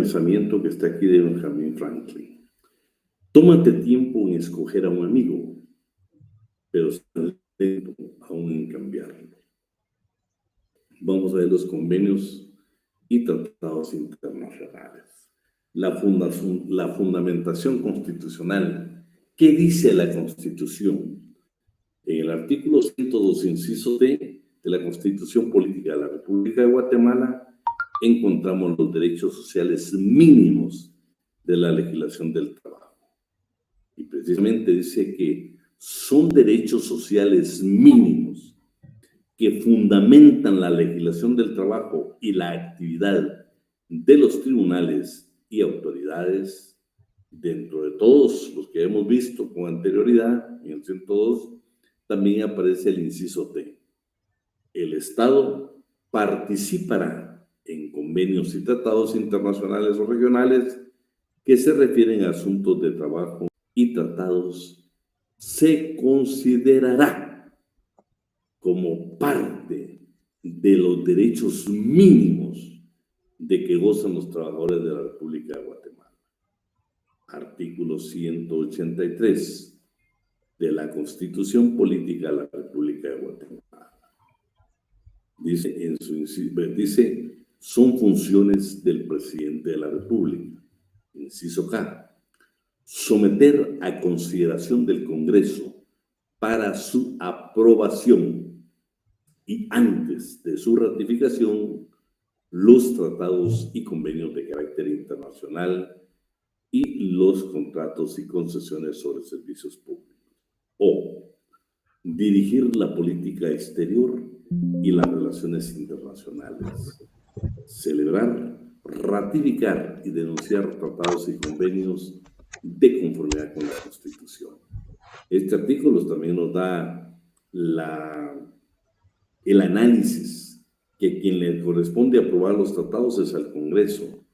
pensamiento que está aquí de Benjamin Franklin. Tómate tiempo en escoger a un amigo, pero lento aún en cambiarlo. Vamos a ver los convenios y tratados internacionales. La fundamentación constitucional. ¿Qué dice la Constitución? En el artículo 102, inciso D, de la Constitución Política de la República de Guatemala, encontramos los derechos sociales mínimos de la legislación del trabajo. Y precisamente dice que son derechos sociales mínimos que fundamentan la legislación del trabajo y la actividad de los tribunales y autoridades. Dentro de todos los que hemos visto con anterioridad, en el 102, también aparece el inciso T. El Estado participará en convenios y tratados internacionales o regionales que se refieren a asuntos de trabajo y tratados. Se considerará como parte de los derechos mínimos de que gozan los trabajadores de la República de Guatemala. Artículo 183 de la Constitución Política de la República de Guatemala. Dice, son funciones del presidente de la República. Inciso K. Someter a consideración del Congreso para su aprobación y antes de su ratificación los tratados y convenios de carácter internacional y los contratos y concesiones sobre servicios públicos. O dirigir la política exterior y las relaciones internacionales. Celebrar, ratificar y denunciar tratados y convenios de conformidad con la Constitución. Este artículo también nos da el análisis que a quien le corresponde aprobar los tratados es al Congreso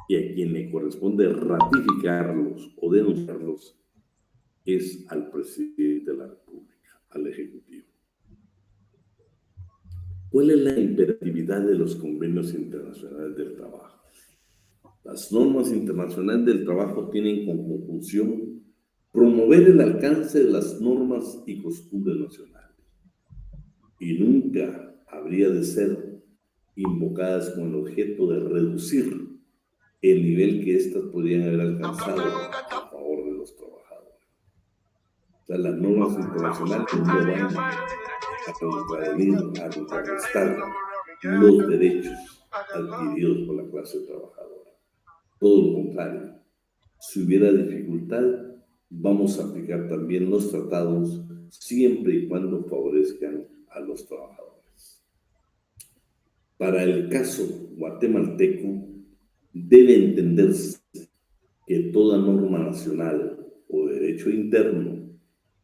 y a quien le corresponde ratificarlos o denunciarlos es al presidente de la República, al Ejecutivo. ¿Cuál es la imperatividad de los convenios internacionales del trabajo? Las normas internacionales del trabajo tienen como función promover el alcance de las normas y costumbres nacionales y nunca habría de ser invocadas con el objeto de reducir el nivel que éstas podrían haber alcanzado a favor de los trabajadores. O sea, las normas internacionales no van a contrarrestar los derechos adquiridos por la clase trabajadora. Todo lo contrario, si hubiera dificultad, vamos a aplicar también los tratados siempre y cuando favorezcan a los trabajadores. Para el caso guatemalteco, debe entenderse que toda norma nacional o derecho interno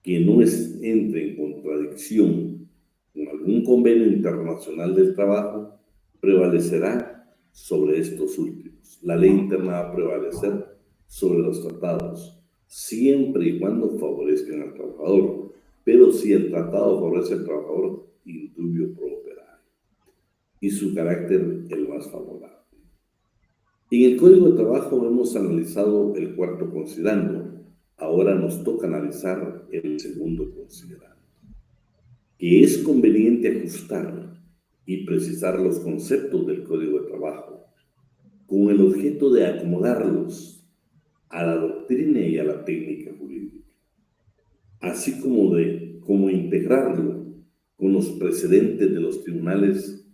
que no entre en contradicción con algún convenio internacional del trabajo prevalecerá sobre estos últimos. La ley interna va a prevalecer sobre los tratados, siempre y cuando favorezcan al trabajador. Pero si el tratado favorece al trabajador, indubio pro operario, y su carácter el más favorable. En el Código de Trabajo hemos analizado el cuarto considerando. Ahora nos toca analizar el segundo considerando, que es conveniente ajustar y precisar los conceptos del Código de Trabajo con el objeto de acomodarlos a la doctrina y a la técnica jurídica, así como integrarlo con los precedentes de los tribunales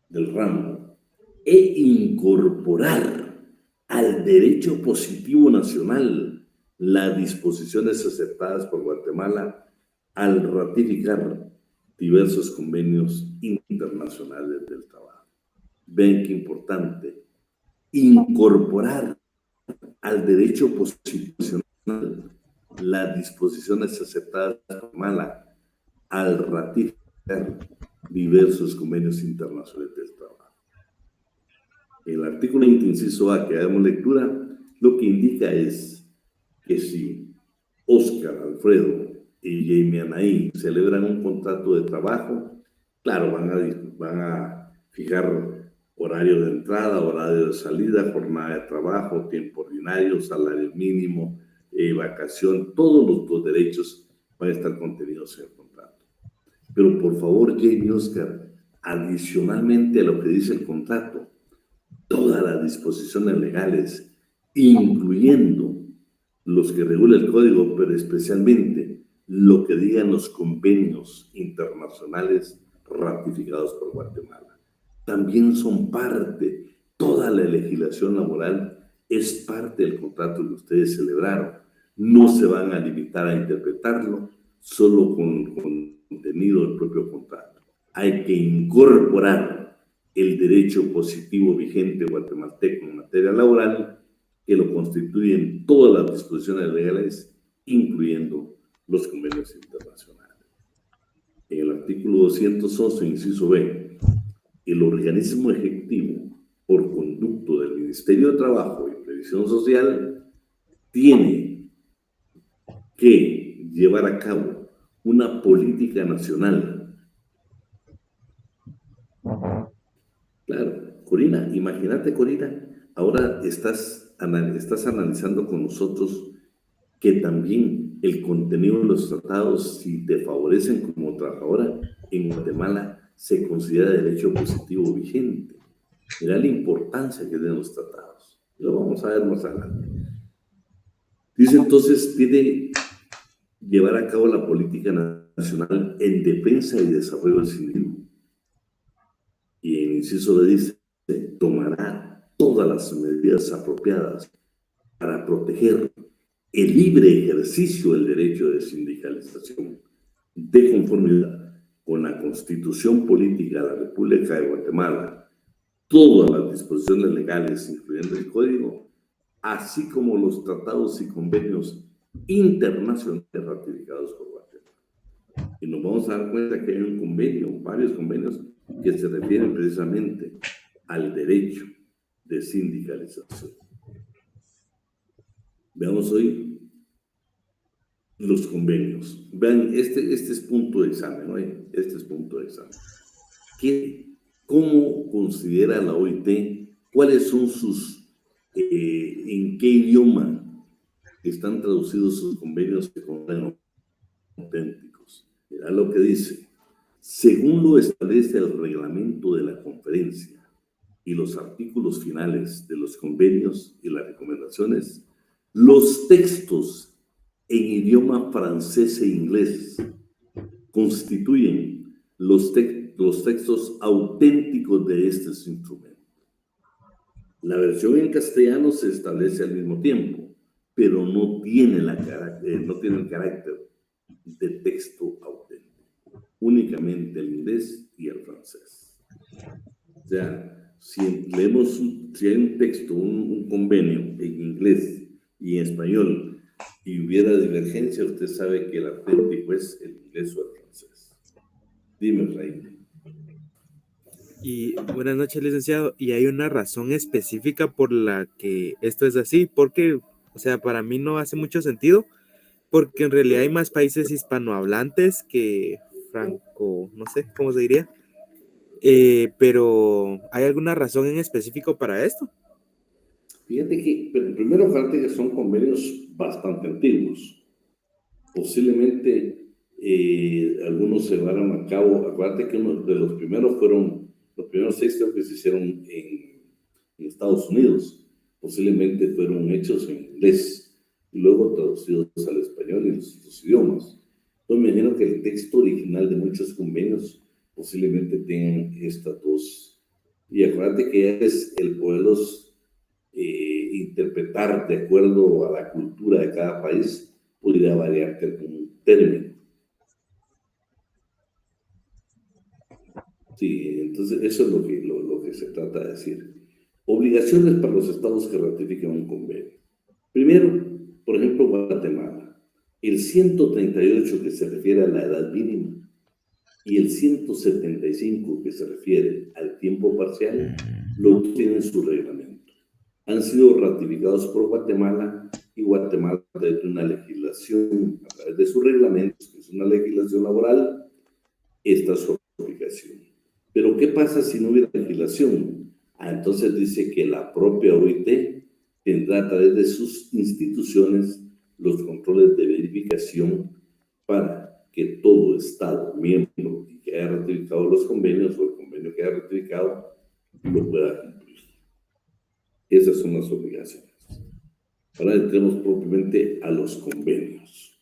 del ramo e incorporar al derecho positivo nacional las disposiciones aceptadas por Guatemala al ratificar diversos convenios internacionales del trabajo. Ven qué importante, incorporar al derecho constitucional las disposiciones aceptadas por Guatemala al ratificar diversos convenios internacionales del trabajo. El artículo 20, inciso A, que damos lectura, lo que indica es que si Oscar, Alfredo y Jamie Anaí celebran un contrato de trabajo, claro, van a fijar horario de entrada, horario de salida, jornada de trabajo, tiempo ordinario, salario mínimo, vacación, todos los derechos van a estar contenidos en el contrato. Pero por favor, Jamie Oscar, adicionalmente a lo que dice el contrato, todas las disposiciones legales, incluyendo los que regula el código, pero especialmente lo que digan los convenios internacionales ratificados por Guatemala, también son parte. Toda la legislación laboral es parte del contrato que ustedes celebraron. No se van a limitar a interpretarlo solo con contenido del propio contrato. Hay que incorporar el derecho positivo vigente guatemalteco en materia laboral, que lo constituyen todas las disposiciones legales, incluyendo los convenios internacionales. En el artículo 211, inciso B, el organismo ejecutivo, por conducto del Ministerio de Trabajo y Previsión Social, tiene que llevar a cabo una política nacional. Claro, Corina, imagínate, Corina, ahora estás analizando con nosotros que también el contenido de los tratados, si te favorecen como trabajadora, en Guatemala se considera derecho positivo vigente. Mira la importancia que tienen los tratados. Lo vamos a ver más adelante. Dice entonces, tiene llevar a cabo la política nacional en defensa y desarrollo del sindicalismo. Y en inciso le dice, tomará todas las medidas apropiadas para proteger el libre ejercicio del derecho de sindicalización de conformidad con la Constitución Política de la República de Guatemala, todas las disposiciones legales, incluyendo el Código, así como los tratados y convenios internacionales ratificados por Guatemala. Y nos vamos a dar cuenta que hay un convenio, varios convenios, que se refieren precisamente al derecho de sindicalización. Veamos hoy los convenios. Vean, este es punto de examen, ¿no? Este es punto de examen. ¿Cómo considera la OIT? ¿Cuáles son sus, en qué idioma están traducidos sus convenios que consideran auténticos? Mira lo que dice. Según lo establece el reglamento de la conferencia y los artículos finales de los convenios y las recomendaciones, los textos en idioma francés e inglés constituyen los textos auténticos de estos instrumentos. La versión en castellano se establece al mismo tiempo, pero no tiene el carácter de texto auténtico. Únicamente el inglés y el francés. O sea, si hay un texto, un convenio en inglés y en español y hubiera divergencia, usted sabe que el auténtico es el inglés o el francés. Dime, Reina. Y buenas noches, licenciado. ¿Y hay una razón específica por la que esto es así? Porque, o sea, para mí no hace mucho sentido, porque en realidad hay más países hispanohablantes que franco, no sé cómo se diría, pero ¿hay alguna razón en específico para esto? Fíjate que, primero, fíjate que son convenios bastante antiguos. Posiblemente algunos se llevaron a cabo. Acuérdate que uno de los primeros los primeros 6 creo que se hicieron en Estados Unidos. Posiblemente fueron hechos en inglés y luego traducidos al español y los otros idiomas. Entonces me imagino que el texto original de muchos convenios posiblemente tengan estas dos. Y acuérdate que es el poderlos interpretar de acuerdo a la cultura de cada país, podría variar un término. Sí, entonces eso es lo que se trata de decir. Obligaciones para los estados que ratifiquen un convenio. Primero, por ejemplo, Guatemala. El 138 que se refiere a la edad mínima y el 175 que se refiere al tiempo parcial, lo tienen su reglamento. Han sido ratificados por Guatemala y Guatemala tiene una legislación a través de sus reglamentos, que es una legislación laboral, esta es su aplicación. Pero ¿qué pasa si no hubiera legislación? Entonces dice que la propia OIT tendrá a través de sus instituciones los controles de verificación para que todo Estado miembro que haya ratificado los convenios o el convenio que haya ratificado lo pueda cumplir. Esas son las obligaciones. Ahora entremos propiamente a los convenios.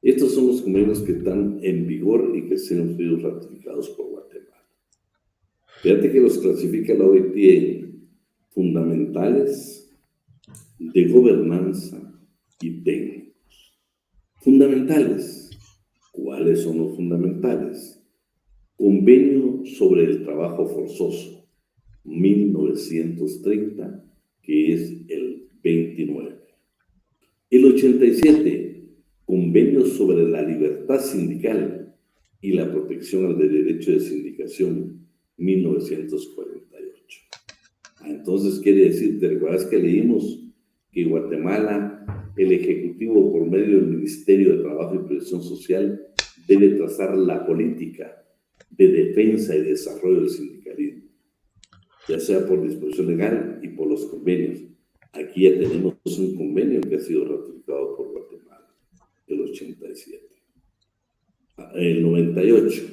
Estos son los convenios que están en vigor y que se han sido ratificados por Guatemala. Fíjate que los clasifica la OIT en fundamentales, de gobernanza y técnicos. Fundamentales. ¿Cuáles son los fundamentales? Convenio sobre el trabajo forzoso, 1930, que es el 29. El 87, Convenio sobre la libertad sindical y la protección al derecho de sindicación, 1948. Entonces quiere decir, ¿te recuerdas que leímos que Guatemala, el Ejecutivo por medio del Ministerio de Trabajo y Previsión Social, debe trazar la política de defensa y desarrollo del sindicalismo, ya sea por disposición legal y por los convenios? Aquí ya tenemos un convenio que ha sido ratificado por Guatemala, el 87. El 98,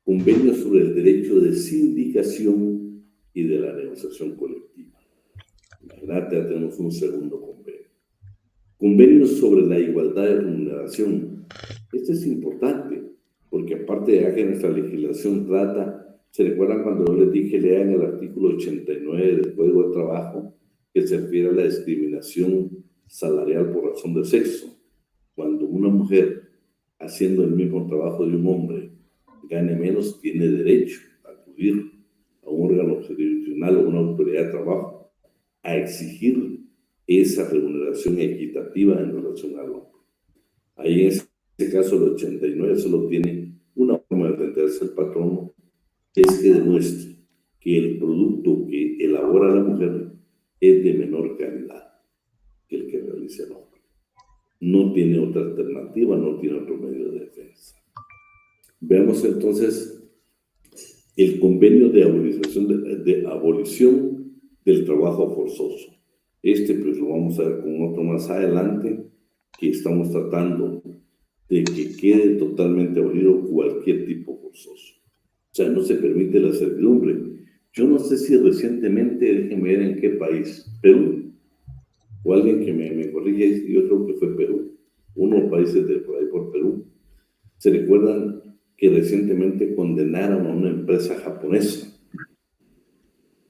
Convenio sobre el derecho de sindicación y de la negociación colectiva. Ya tenemos un segundo convenio. Convenio sobre la igualdad de remuneración. Este es importante, porque aparte de que nuestra legislación trata, ¿se recuerdan cuando yo les dije lean el artículo 89 del Código de Trabajo, que se refiere a la discriminación salarial por razón de sexo? Cuando una mujer, haciendo el mismo trabajo de un hombre, gane menos, tiene derecho a acudir a un órgano jurisdiccional o una autoridad de trabajo a exigir esa remuneración equitativa en relación al hombre. Ahí en este caso el 89 solo tiene una forma de defenderse el patrono, es que demuestre que el producto que elabora la mujer es de menor calidad que el que realiza el hombre. No tiene otra alternativa, no tiene otro medio de defensa. Veamos entonces el convenio de abolición del trabajo forzoso. Pues lo vamos a ver con otro más adelante, que estamos tratando de que quede totalmente abolido cualquier tipo forzoso. O sea, no se permite la servidumbre. Yo no sé si recientemente, déjenme ver en qué país, Perú, o alguien que me corrige, yo creo que fue Perú, uno de los países de por ahí por Perú. ¿Se recuerdan que recientemente condenaron a una empresa japonesa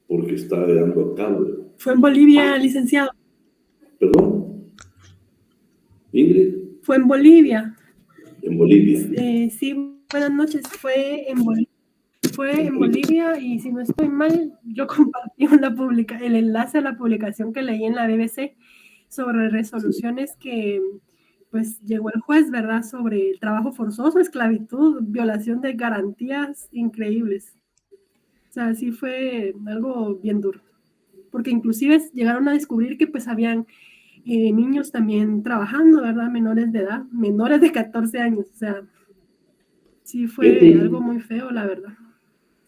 porque estaba dando a cabo? Fue en Bolivia, licenciado. ¿Perdón? ¿Ingrid? Fue en Bolivia. En Bolivia. Sí, buenas noches. Fue en Bolivia y si no estoy mal, yo compartí el enlace a la publicación que leí en la BBC sobre resoluciones que pues llegó el juez, ¿verdad? Sobre el trabajo forzoso, esclavitud, violación de garantías increíbles. O sea, sí fue algo bien duro. Porque inclusive llegaron a descubrir que pues habían niños también trabajando, ¿verdad? Menores de edad, menores de 14 años. O sea, sí fue algo muy feo, la verdad.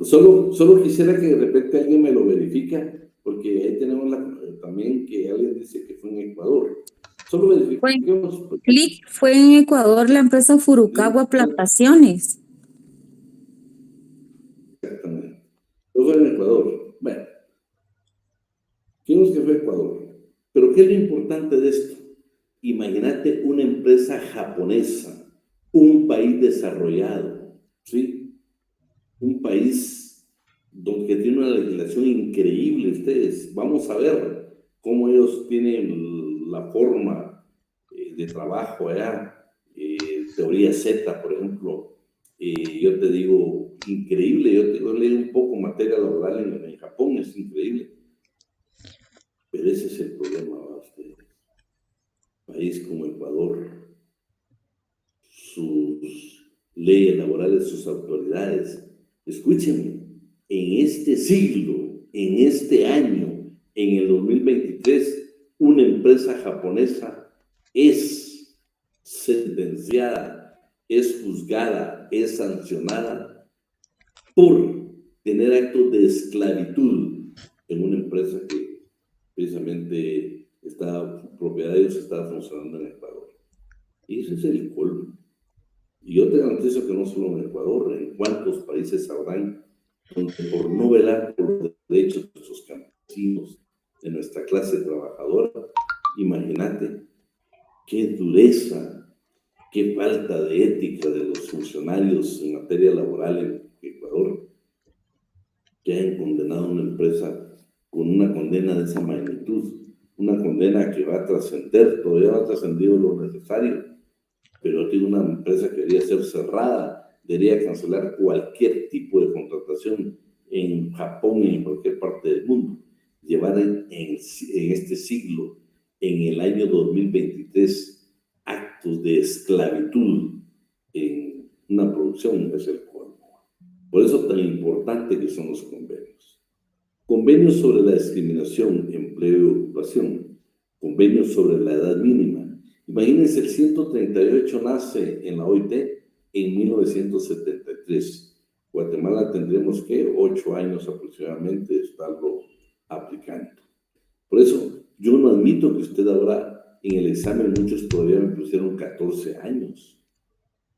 Solo quisiera que de repente alguien me lo verifica, porque ahí tenemos también que alguien dice que fue en Ecuador. Solo verifiquemos. Clic fue en Ecuador la empresa Furukawa Plantaciones. Exactamente. No fue en Ecuador. Bueno, dijimos que fue Ecuador. Pero ¿qué es lo importante de esto? Imagínate una empresa japonesa, un país desarrollado, ¿sí? Un país donde tiene una legislación increíble. Ustedes, vamos a ver cómo ellos tienen la forma de trabajo allá. Teoría Z, por ejemplo, yo te digo, increíble. Yo leí un poco materia laboral en Japón, es increíble. Pero ese es el problema para ustedes. País como Ecuador, sus leyes laborales, sus autoridades. Escúchenme, en este siglo, en este año, en el 2023, una empresa japonesa es sentenciada, es juzgada, es sancionada por tener actos de esclavitud en una empresa que precisamente propiedad de ellos estaba funcionando en Ecuador. Y ese es el colmo. Y yo te garantizo que no solo en Ecuador, en cuántos países habrán donde por no velar por los derechos de nuestros campesinos, de nuestra clase trabajadora, imagínate qué dureza, qué falta de ética de los funcionarios en materia laboral en Ecuador, que hayan condenado a una empresa con una condena de esa magnitud, una condena que va a trascender, todavía no ha trascendido lo necesario, pero tiene una empresa que debería ser cerrada, debería cancelar cualquier tipo de contratación en Japón y en cualquier parte del mundo. Llevar en este siglo, en el año 2023, actos de esclavitud en una producción es el colmo. Por eso tan importante que son los convenios. Convenios sobre la discriminación, empleo y ocupación. Convenios sobre la edad mínima. Imagínense, el 138 nace en la OIT en 1973. Guatemala tendremos que 8 años aproximadamente de estarlo aplicando. Por eso, yo no admito que usted ahora en el examen, muchos todavía me pusieron 14 años.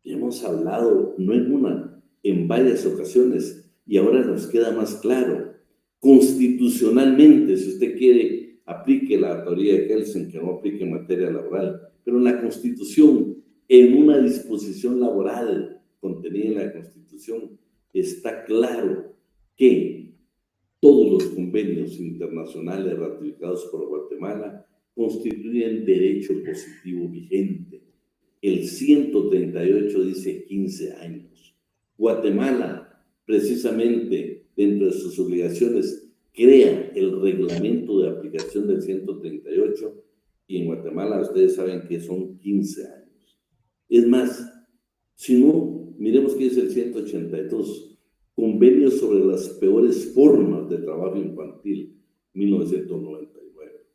Ya hemos hablado, no en una, en varias ocasiones, y ahora nos queda más claro. Constitucionalmente, si usted quiere, aplique la teoría de Kelsen, que no aplique en materia laboral, pero en la Constitución, en una disposición laboral contenida en la Constitución, está claro que todos los convenios internacionales ratificados por Guatemala constituyen derecho positivo vigente. El 138 dice 15 años. Guatemala, precisamente dentro de sus obligaciones, crea el reglamento de aplicación del 138 y en Guatemala ustedes saben que son 15 años. Es más, si no, miremos qué es el 182. Convenios sobre las peores formas de trabajo infantil, 1999.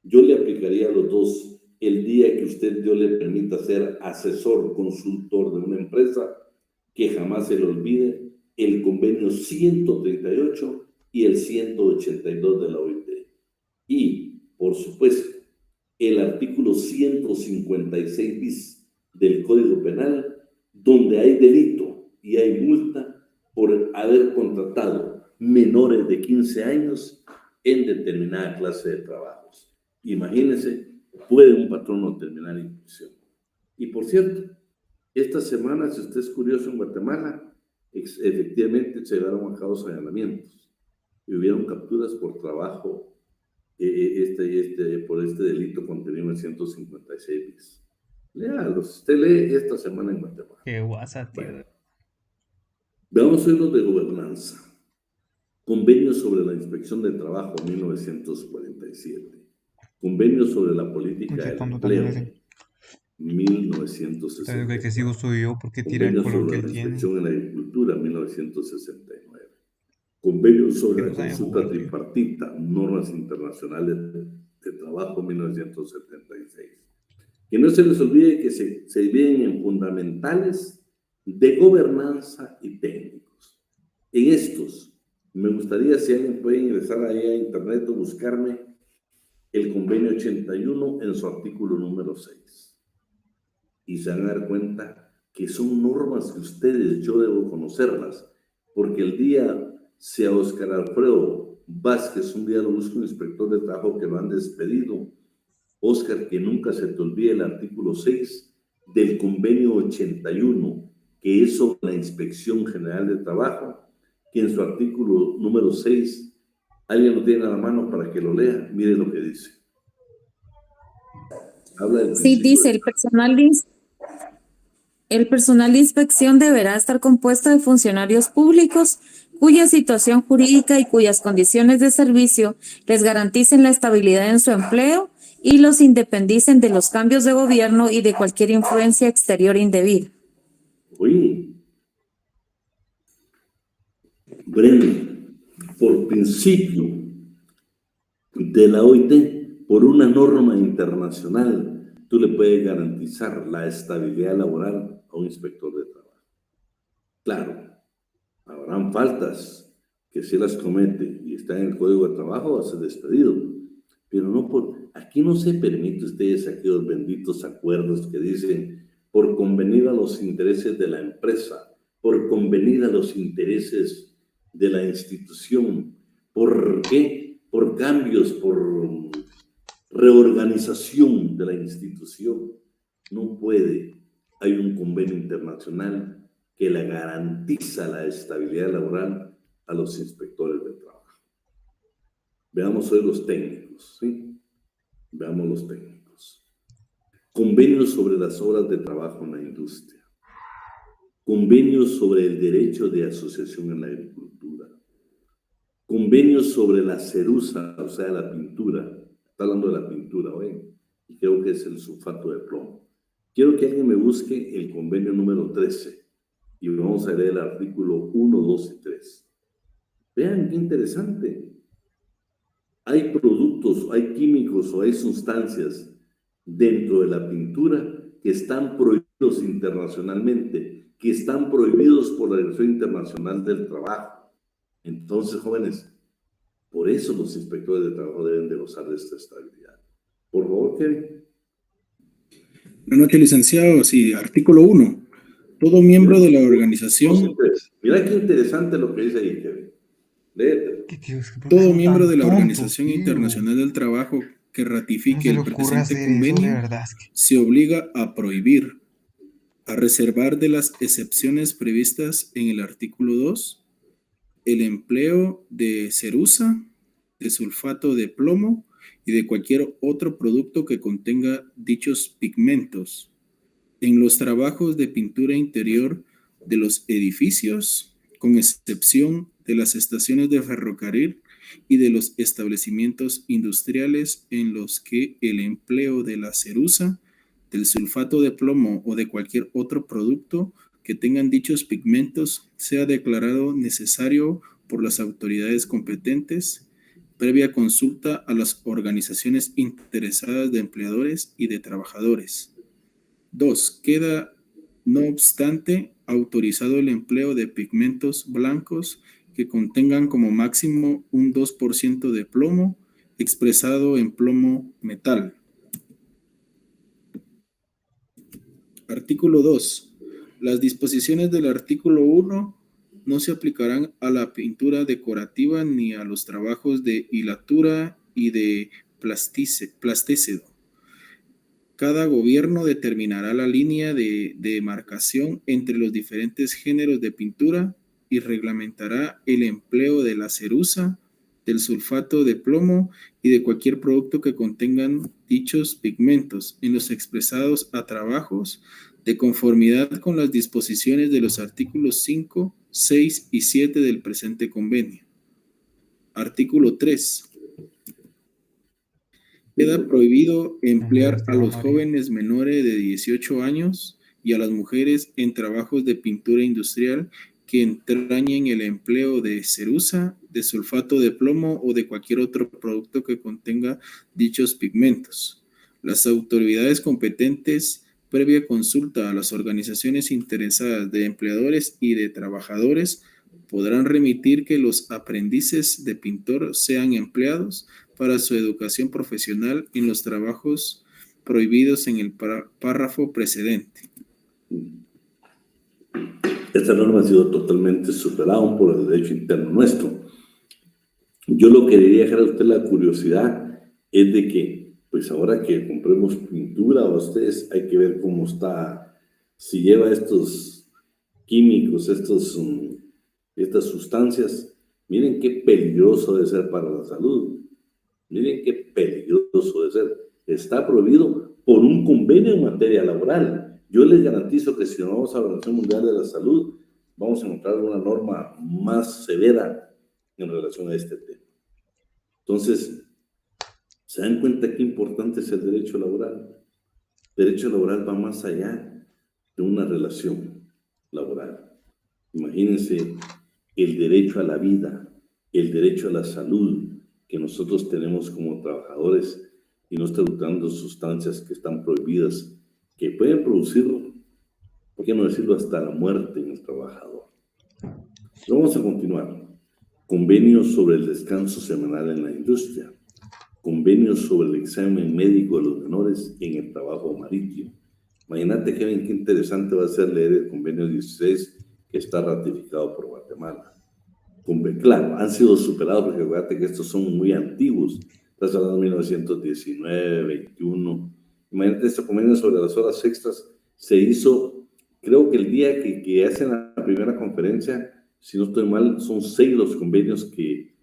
Yo le aplicaría a los dos el día que yo le permita ser asesor, consultor de una empresa, que jamás se le olvide el convenio 138 y el 182 de la OIT. Y, por supuesto, el artículo 156 bis del Código Penal, donde hay delito y hay multa por haber contratado menores de 15 años en determinada clase de trabajos. Imagínense, puede un patrón no terminar en prisión. Y por cierto, esta semana, si usted es curioso en Guatemala, efectivamente se llevaron a cabo allanamientos y hubieron capturas por trabajo por este delito contenido en 156 bis. Léalos, usted lee esta semana en Guatemala. Qué guasa, tío. Bueno, veamos hoy los de gobernanza. Convenio sobre la inspección de trabajo, 1947. Convenio sobre la política del empleo, 1960. El que sigo soy yo porque tira el color que él tiene. Convenio sobre la inspección en la agricultura, 1969. Convenio sobre la consulta tripartita, normas internacionales de trabajo, 1976. Que no se les olvide que se dividen en fundamentales, de gobernanza y técnicos. En estos, me gustaría, si alguien puede ingresar ahí a internet o buscarme el convenio 81 en su artículo número 6. Y se van a dar cuenta que son normas que yo debo conocerlas, porque el día si a Oscar Alfredo Vázquez, un día lo busca un inspector de trabajo que lo han despedido, Oscar, que nunca se te olvide el artículo 6 del convenio 81, que es sobre la Inspección General de Trabajo, que en su artículo número 6, alguien lo tiene a la mano para que lo lea, mire lo que dice. Habla del Sí, dice, el personal de inspección deberá estar compuesto de funcionarios públicos cuya situación jurídica y cuyas condiciones de servicio les garanticen la estabilidad en su empleo y los independicen de los cambios de gobierno y de cualquier influencia exterior indebida. Oye, Brenner, por principio de la OIT, por una norma internacional, tú le puedes garantizar la estabilidad laboral a un inspector de trabajo. Claro, habrán faltas, que si las comete y está en el Código de Trabajo, va a ser despedido. Pero no aquí no se permite ustedes aquellos benditos acuerdos que dicen por convenir a los intereses de la empresa, por convenir a los intereses de la institución. ¿Por qué? Por cambios, por reorganización de la institución. No puede. Hay un convenio internacional que le garantiza la estabilidad laboral a los inspectores de trabajo. Veamos hoy los técnicos, ¿sí? Veamos los técnicos. Convenios sobre las horas de trabajo en la industria. Convenios sobre el derecho de asociación en la agricultura. Convenios sobre la cerusa, o sea, la pintura. Está hablando de la pintura, ¿oye? Y creo que es el sulfato de plomo. Quiero que alguien me busque el convenio número 13 y vamos a leer el artículo 1, 2 y 3. Vean qué interesante. Hay productos, hay químicos o hay sustancias dentro de la pintura que están prohibidos internacionalmente, que están prohibidos por la Organización Internacional del Trabajo. Entonces, jóvenes, por eso los inspectores de trabajo deben de gozar de esta estabilidad. Por favor, Kevin. Buenas noches, licenciado. Sí, artículo 1. Todo miembro de la organización... Mira qué interesante lo que dice ahí, Kevin. Léete. Todo miembro de la Organización Internacional del Trabajo que ratifique el presente convenio se obliga a prohibir, a reservar de las excepciones previstas en el artículo 2, el empleo de cerusa, de sulfato de plomo y de cualquier otro producto que contenga dichos pigmentos en los trabajos de pintura interior de los edificios, con excepción de las estaciones de ferrocarril y de los establecimientos industriales en los que el empleo de la cerusa, del sulfato de plomo o de cualquier otro producto que tengan dichos pigmentos sea declarado necesario por las autoridades competentes, previa consulta a las organizaciones interesadas de empleadores y de trabajadores. 2. Queda, no obstante, autorizado el empleo de pigmentos blancos que contengan como máximo un 2% de plomo expresado en plomo metal. Artículo 2. Las disposiciones del artículo 1 no se aplicarán a la pintura decorativa ni a los trabajos de hilatura y de plastécedo. Cada gobierno determinará la línea de demarcación entre los diferentes géneros de pintura y reglamentará el empleo de la cerusa, del sulfato de plomo y de cualquier producto que contengan dichos pigmentos en los expresados a trabajos de conformidad con las disposiciones de los artículos 5, 6 y 7 del presente convenio. Artículo 3. Queda prohibido emplear a los jóvenes menores de 18 años y a las mujeres en trabajos de pintura industrial que entrañen el empleo de cerusa, de sulfato de plomo o de cualquier otro producto que contenga dichos pigmentos. Las autoridades competentes, previa consulta a las organizaciones interesadas de empleadores y de trabajadores, podrán remitir que los aprendices de pintor sean empleados para su educación profesional en los trabajos prohibidos en el párrafo precedente. Esta norma ha sido totalmente superada por el derecho interno nuestro. Yo lo que diría dejar a usted la curiosidad es de que, pues ahora que compremos pintura a ustedes, hay que ver cómo está, si lleva estos químicos, estas sustancias. Miren qué peligroso debe ser para la salud. Miren qué peligroso debe ser. Está prohibido por un convenio en materia laboral. Yo les garantizo que si nos vamos a la Organización Mundial de la Salud, vamos a encontrar una norma más severa en relación a este tema. Entonces, ¿se dan cuenta qué importante es el derecho laboral? El derecho laboral va más allá de una relación laboral. Imagínense el derecho a la vida, el derecho a la salud que nosotros tenemos como trabajadores y no estar utilizando sustancias que están prohibidas, que pueden producir, ¿por qué no decirlo?, hasta la muerte en el trabajador. Vamos a continuar. convenios sobre el descanso semanal en la industria, convenios sobre el examen médico de los menores en el trabajo marítimo. Imagínate, Kevin, qué interesante va a ser leer el convenio 16 que está ratificado por Guatemala. Claro, han sido superados porque acuérdate que estos son muy antiguos. Estás hablando de 1919, 21. Imagínate, este convenio sobre las horas extras se hizo, creo que el día que hacen la primera conferencia, si no estoy mal, son 6 los convenios que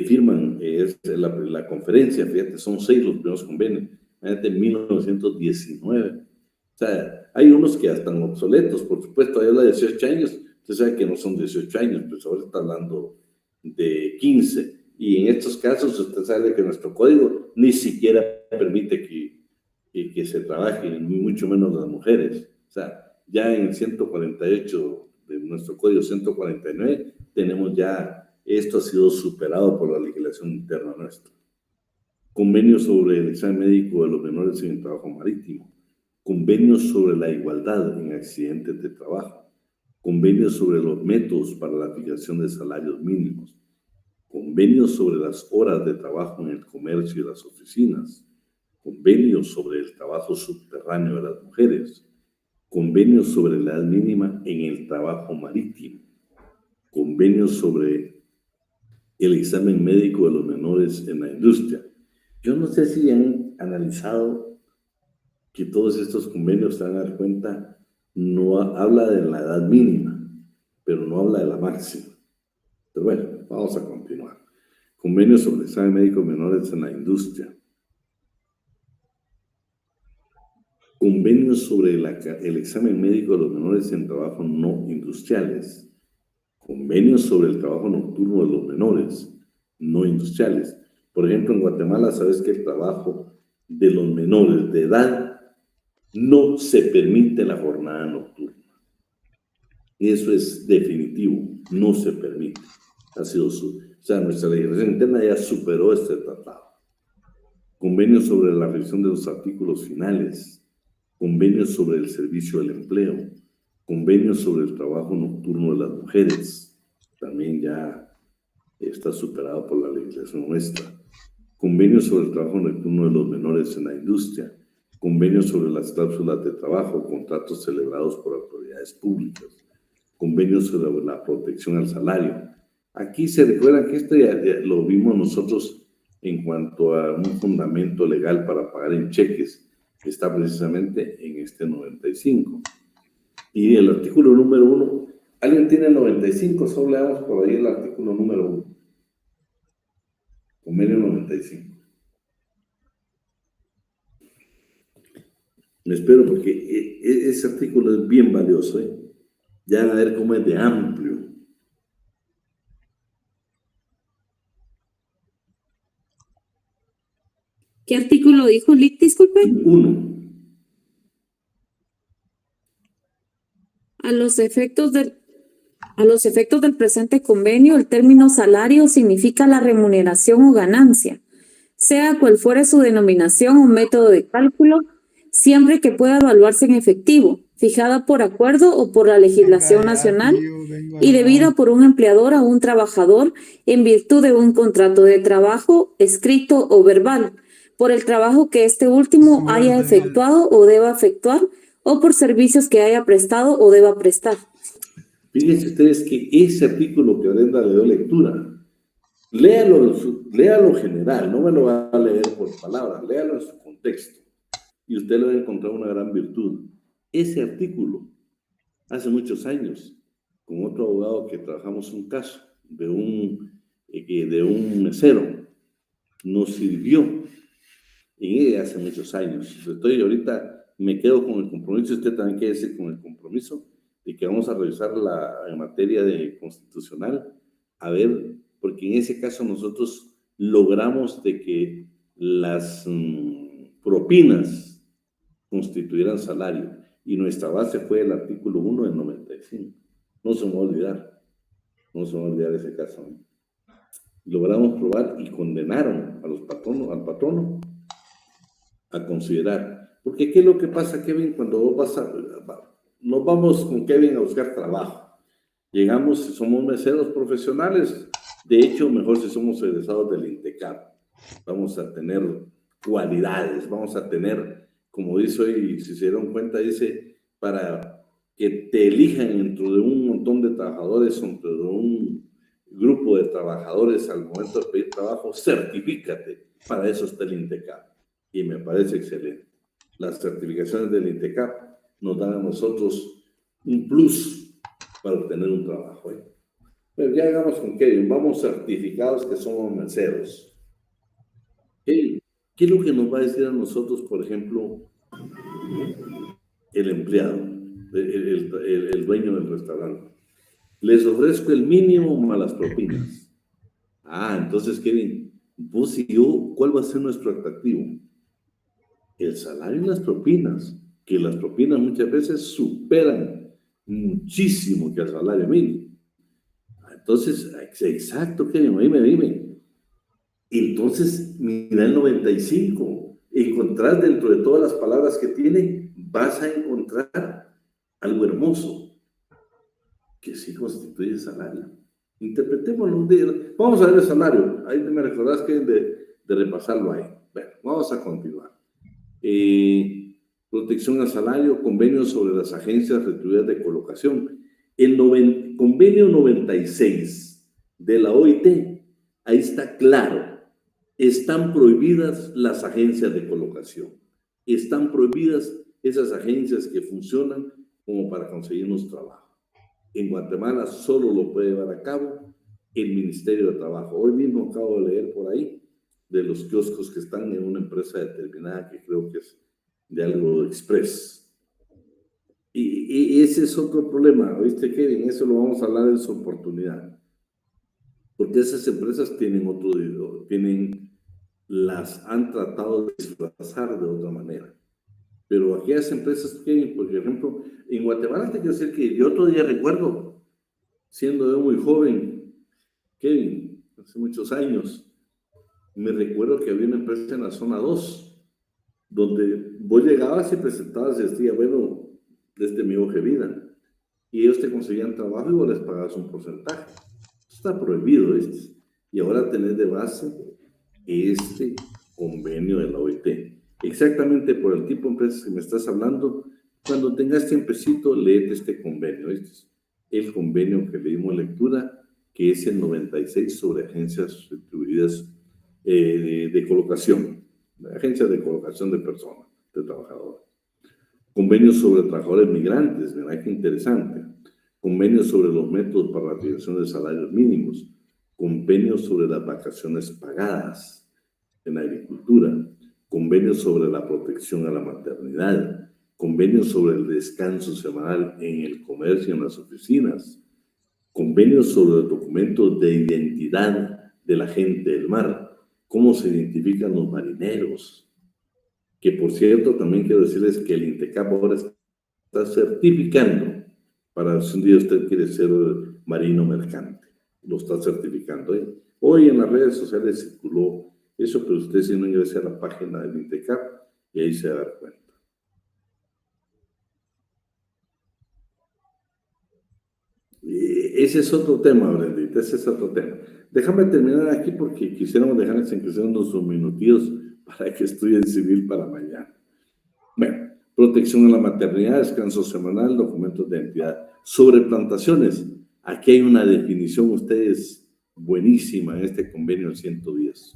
firman la conferencia, fíjate, son 6 los primeros convenios. Imagínate, en 1919. O sea, hay unos que ya están obsoletos, por supuesto, hay habla de 18 años. Usted sabe que no son 18 años, pues ahora está hablando de 15. Y en estos casos, usted sabe que nuestro código ni siquiera permite que se trabaje, ni mucho menos las mujeres. O sea, ya en el 148 de nuestro código 149, tenemos ya, esto ha sido superado por la legislación interna nuestra. Convenios sobre el examen médico de los menores en el trabajo marítimo. Convenios sobre la igualdad en accidentes de trabajo. Convenios sobre los métodos para la fijación de salarios mínimos, convenios sobre las horas de trabajo en el comercio y las oficinas, convenios sobre el trabajo subterráneo de las mujeres, convenios sobre la edad mínima en el trabajo marítimo, convenios sobre el examen médico de los menores en la industria. Yo no sé si han analizado que todos estos convenios, se van a dar cuenta, no habla de la edad mínima, pero no habla de la máxima. Pero bueno, vamos a continuar. Convenios sobre el examen médico de menores en la industria. Convenios sobre el examen médico de los menores en trabajo no industriales. Convenios sobre el trabajo nocturno de los menores no industriales. Por ejemplo, en Guatemala, sabes que el trabajo de los menores de edad no se permite la jornada nocturna. Eso es definitivo, no se permite. Ha sido o sea, nuestra legislación interna ya superó este tratado. Convenios sobre la revisión de los artículos finales, convenios sobre el servicio del empleo, convenios sobre el trabajo nocturno de las mujeres, también ya está superado por la legislación nuestra. Convenios sobre el trabajo nocturno de los menores en la industria, convenios sobre las cláusulas de trabajo, contratos celebrados por autoridades públicas, convenios sobre la protección al salario. Aquí se recuerdan que esto ya lo vimos nosotros en cuanto a un fundamento legal para pagar en cheques, que está precisamente en este 95. Y el artículo número 1, ¿alguien tiene el 95? Solo leamos por ahí el artículo número 1. Convenio 95. Me espero porque ese artículo es bien valioso, ¿eh? Ya van a ver cómo es de amplio. ¿Qué artículo dijo, Lick? Disculpe. 1. A los efectos del presente convenio, el término salario significa la remuneración o ganancia, sea cual fuere su denominación o método de cálculo, siempre que pueda evaluarse en efectivo, fijada por acuerdo o por la legislación nacional y debida por un empleador a un trabajador en virtud de un contrato de trabajo escrito o verbal, por el trabajo que este último haya efectuado o deba efectuar, o por servicios que haya prestado o deba prestar. Fíjense ustedes que ese artículo que Brenda le dio lectura, léalo general, no me lo va a leer por palabras, léalo en su contexto. Y usted le va a encontrar una gran virtud. Ese artículo, hace muchos años, con otro abogado que trabajamos un caso de un mesero, nos sirvió hace muchos años. Ahorita me quedo con el compromiso, usted también quédese con el compromiso de que vamos a revisar en materia de constitucional, a ver, porque en ese caso nosotros logramos de que las propinas constituyeran salario, y nuestra base fue el artículo 1 del 95. No se me va a olvidar ese caso, ¿no? Logramos probar y condenaron a los patronos, al patrono a considerar. Porque ¿qué es lo que pasa, Kevin, cuando vos nos vamos con Kevin a buscar trabajo? Llegamos si somos meseros profesionales, de hecho, mejor si somos egresados del INTECAP. Vamos a tener cualidades, vamos a tener, como dice hoy, si se dieron cuenta, dice, para que te elijan dentro de un montón de trabajadores, dentro de un grupo de trabajadores al momento de pedir trabajo, certifícate. Para eso está el INTECAP. Y me parece excelente. Las certificaciones del INTECAP nos dan a nosotros un plus para obtener un trabajo. Pero ya llegamos con Kevin, vamos certificados que somos meseros. ¿Qué es lo que nos va a decir a nosotros, por ejemplo, el empleado, el dueño del restaurante? Les ofrezco el mínimo más las propinas. Entonces, Kevin, vos y yo, ¿cuál va a ser nuestro atractivo? El salario y las propinas, que las propinas muchas veces superan muchísimo que el salario mínimo. Entonces, exacto, Kevin, dime. Entonces, mira el 95, encontrar dentro de todas las palabras que tiene, vas a encontrar algo hermoso, que sí constituye salario. Interpretémoslo. Vamos a ver el salario. Ahí me recordás que de repasarlo ahí. Bueno, vamos a continuar. Protección al salario, convenios sobre las agencias retribuidas de colocación. El convenio 96 de la OIT, ahí está claro, están prohibidas las agencias de colocación. Están prohibidas esas agencias que funcionan como para conseguirnos trabajo. En Guatemala solo lo puede llevar a cabo el Ministerio de Trabajo. Hoy mismo acabo de leer por ahí de los kioscos que están en una empresa determinada que creo que es de algo express. Y ese es otro problema, ¿oíste, Kevin? Eso lo vamos a hablar en su oportunidad. Porque esas empresas las han tratado de disfrazar de otra manera. Pero aquellas empresas, Kevin, por ejemplo, en Guatemala te quiero decir que yo otro día recuerdo, siendo yo muy joven, Kevin, hace muchos años, me recuerdo que había una empresa en la zona 2, donde vos llegabas y presentabas y decías, bueno, desde mi hoja de vida, y ellos te conseguían trabajo y vos les pagabas un porcentaje. Está prohibido esto. Y ahora tenés de base este convenio de la OIT. Exactamente por el tipo de empresas que me estás hablando. Cuando tengas tiempecito, léete este convenio. Este es el convenio que le dimos lectura, que es el 96 sobre agencias retribuidas de colocación, agencias de colocación de personas, de trabajadores. Convenios sobre trabajadores migrantes, ¿verdad? Qué interesante. Convenios sobre los métodos para la fijación de salarios mínimos. Convenios sobre las vacaciones pagadas en la agricultura. Convenios sobre la protección a la maternidad. Convenios sobre el descanso semanal en el comercio y en las oficinas. Convenios sobre los documentos de identidad de la gente del mar. Cómo se identifican los marineros. Que por cierto, también quiero decirles que el INTECAP ahora está certificando para si un día usted quiere ser marino mercante. Lo está certificando. Hoy en las redes sociales circuló eso, pero usted si no ingresa a la página del INTECAP y ahí se va a dar cuenta. Ese es otro tema, Brendita, ese es otro tema. Déjame terminar aquí porque quisiéramos dejarles en que sean unos minutos para que estudien civil para mañana. Bueno, protección a la maternidad, descanso semanal, documentos de identidad. Sobre plantaciones, aquí hay una definición, ustedes, buenísima en este convenio 110.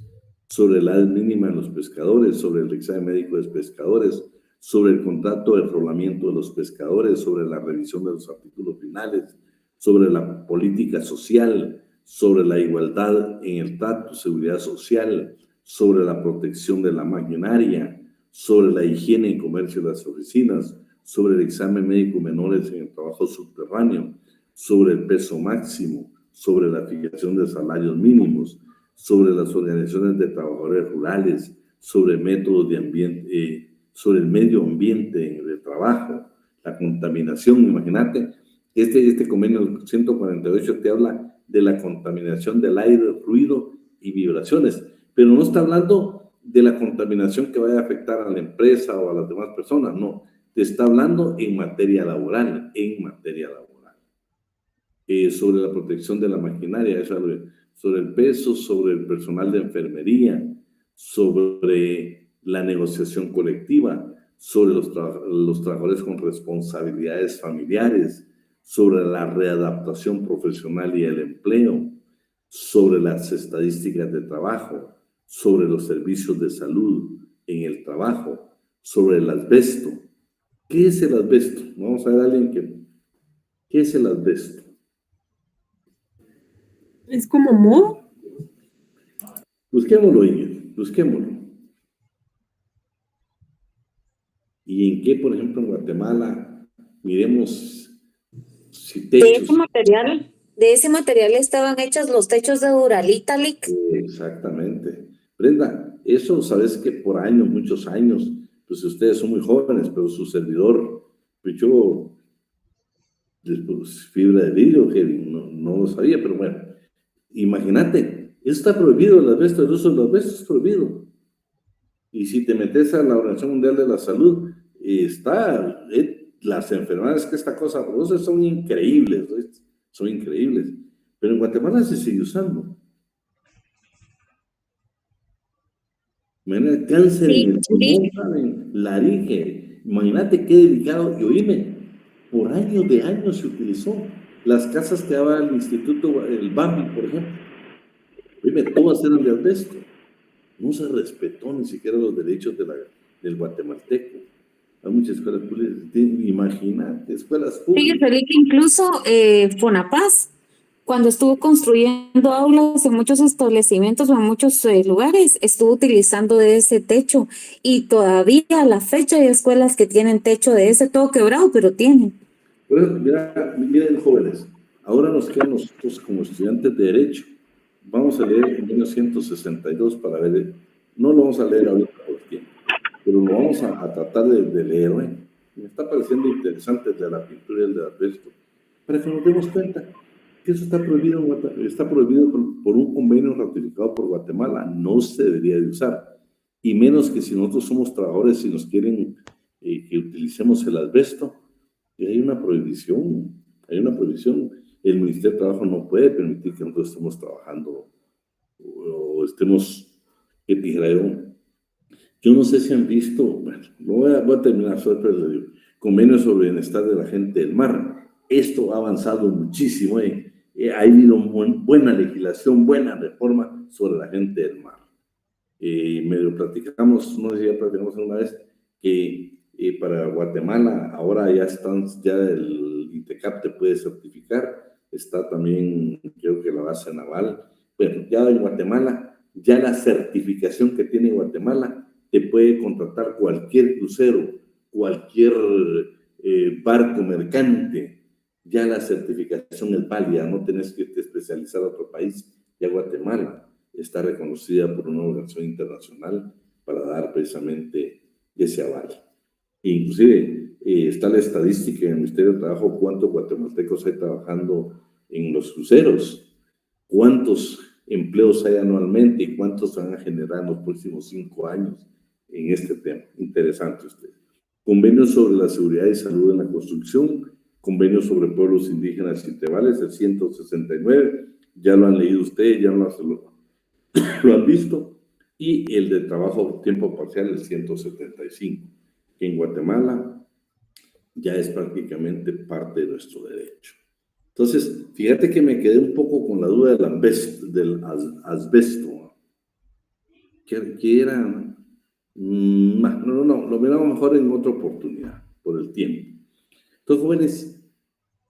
Sobre la edad mínima de los pescadores, sobre el examen médico de los pescadores, sobre el contrato de enrolamiento de los pescadores, sobre la revisión de los artículos finales, sobre la política social, sobre la igualdad en el trato, seguridad social, sobre la protección de la maquinaria, sobre la higiene en comercio de las oficinas, sobre el examen médico menores en el trabajo subterráneo, sobre el peso máximo, sobre la fijación de salarios mínimos, sobre las organizaciones de trabajadores rurales, sobre métodos de ambiente, sobre el medio ambiente en el trabajo, la contaminación. Imagínate, este convenio 148 te habla de la contaminación del aire, ruido y vibraciones, pero no está hablando de la contaminación que vaya a afectar a la empresa o a las demás personas, no, te está hablando en materia laboral, sobre la protección de la maquinaria, sobre el peso, sobre el personal de enfermería, sobre la negociación colectiva, sobre los trabajadores con responsabilidades familiares, sobre la readaptación profesional y el empleo, sobre las estadísticas de trabajo, sobre los servicios de salud en el trabajo, sobre el asbesto. ¿Qué es el asbesto? Vamos a ver a alguien ¿qué es el asbesto? ¿Es como moho? Busquémoslo, Ingrid, busquémoslo. ¿Y en qué, por ejemplo, en Guatemala, miremos si techos? De ese material estaban hechos los techos de Duralitalic. Exactamente. Brenda, eso sabes que por años, muchos años, pues ustedes son muy jóvenes, pero su servidor, pues yo, después, fibra de vidrio, que no lo sabía, pero bueno, imagínate, está prohibido el asbesto, el uso del asbesto es prohibido. Y si te metes a la Organización Mundial de la Salud, las enfermedades que esta cosa produce son increíbles, ¿no? Son increíbles. Pero en Guatemala se sigue usando. Imagínate, cáncer en el pulmón, ¿saben? Laringe. Imagínate qué delicado. Y oíme, por años de años se utilizó. Las casas que daba el instituto, el BAMBI, por ejemplo. Oíme, todas eran de asbesto. No se respetó ni siquiera los derechos del guatemalteco. Hay muchas escuelas públicas, imagínate, escuelas públicas. Fíjate que incluso Fonapaz, cuando estuvo construyendo aulas en muchos establecimientos o en muchos lugares, estuvo utilizando de ese techo. Y todavía a la fecha hay escuelas que tienen techo de ese, todo quebrado, pero tienen. Pero miren, jóvenes, ahora nos quedan nosotros como estudiantes de Derecho. Vamos a leer el convenio 162 para ver, no lo vamos a leer ahorita por tiempo, pero lo vamos a tratar de leer, ¿eh? Me está pareciendo interesante el de la pintura y el de asbesto, para que nos demos cuenta que eso está prohibido por un convenio ratificado por Guatemala, no se debería de usar, y menos que si nosotros somos trabajadores y nos quieren que utilicemos el asbesto, hay una prohibición, el Ministerio de Trabajo no puede permitir que nosotros estemos trabajando o estemos, ¿qué dijera yo no sé si han visto, bueno, voy a terminar, pero les digo, convenio sobre bienestar de la gente del mar. Esto ha avanzado muchísimo, ha habido buena legislación, buena reforma sobre la gente del mar. Medio platicamos, no sé si ya platicamos una vez, que para Guatemala ahora ya el ITECAP te puede certificar, está también creo que la base naval, pero ya en Guatemala, ya la certificación que tiene Guatemala te puede contratar cualquier crucero, cualquier barco mercante, ya la certificación es válida, no tenés que te especializar a otro país, ya Guatemala está reconocida por una organización internacional para dar precisamente ese aval. Inclusive está la estadística en el Ministerio de Trabajo, cuántos guatemaltecos hay trabajando en los cruceros, cuántos empleos hay anualmente y cuántos van a generar en los próximos 5 años en este tema. Interesante usted. Convenios sobre la seguridad y salud en la construcción, convenios sobre pueblos indígenas y tribales, el 169, ya lo han leído ustedes, ya lo han visto, y el de trabajo tiempo parcial, el 175, que en Guatemala ya es prácticamente parte de nuestro derecho. Entonces, fíjate que me quedé un poco con la duda del asbesto. ¿Qué era? No, lo miramos mejor en otra oportunidad, por el tiempo. Entonces, jóvenes,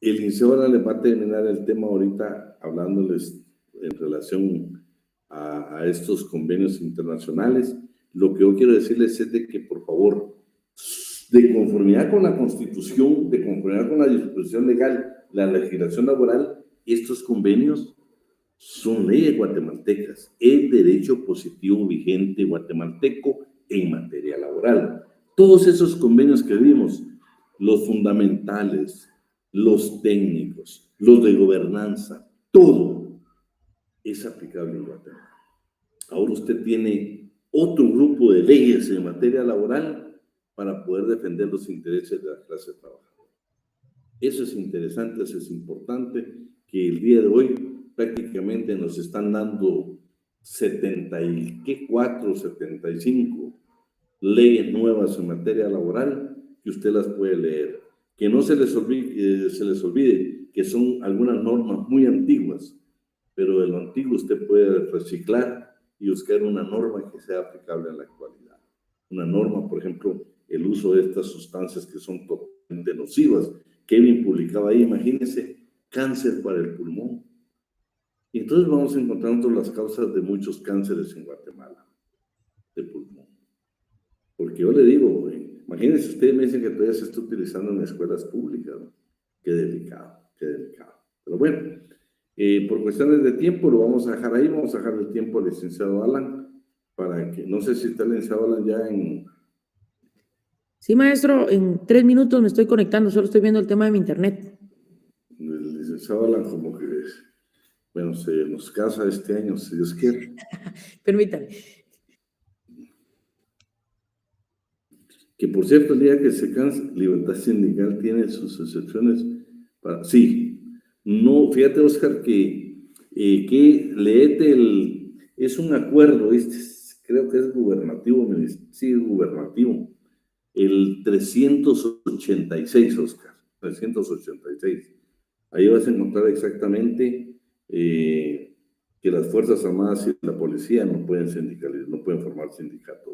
el INSEE ahora les va a terminar el tema ahorita hablándoles en relación a estos convenios internacionales. Lo que yo quiero decirles es de que, por favor, de conformidad con la Constitución, de conformidad con la disposición legal, la legislación laboral, estos convenios son leyes guatemaltecas, el derecho positivo vigente guatemalteco en materia laboral. Todos esos convenios que vimos, los fundamentales, los técnicos, los de gobernanza, todo es aplicable en Guatemala. Ahora usted tiene otro grupo de leyes en materia laboral para poder defender los intereses de la clase trabajadora. Eso es interesante, eso es importante, que el día de hoy prácticamente nos están dando 74, 75 leyes nuevas en materia laboral que usted las puede leer. Que no se les olvide que son algunas normas muy antiguas, pero de lo antiguo usted puede reciclar y buscar una norma que sea aplicable en la actualidad. Una norma, por ejemplo, el uso de estas sustancias que son totalmente nocivas. Kevin publicaba ahí, imagínense, cáncer para el pulmón. Y entonces vamos encontrando las causas de muchos cánceres en Guatemala, de pulmón. Porque yo le digo, imagínense, ustedes me dicen que todavía se está utilizando en escuelas públicas, ¿no? Qué delicado, qué delicado. Pero bueno, por cuestiones de tiempo lo vamos a dejar ahí, vamos a dejar el tiempo al licenciado Alan, para que, no sé si está el licenciado Alan ya en... Sí, maestro, en 3 minutos me estoy conectando, solo estoy viendo el tema de mi internet. El licenciado Alan como que, bueno, se nos casa este año, si Dios quiere. Permítame. Que por cierto, el día que se cansa, libertad sindical tiene sus excepciones. Sí, no, fíjate, Oscar, que léete es un acuerdo, creo que es gubernativo, sí, es gubernativo, el 386, Oscar, 386. Ahí vas a encontrar exactamente que las Fuerzas Armadas y la policía no pueden sindicalizar, no pueden formar sindicatos.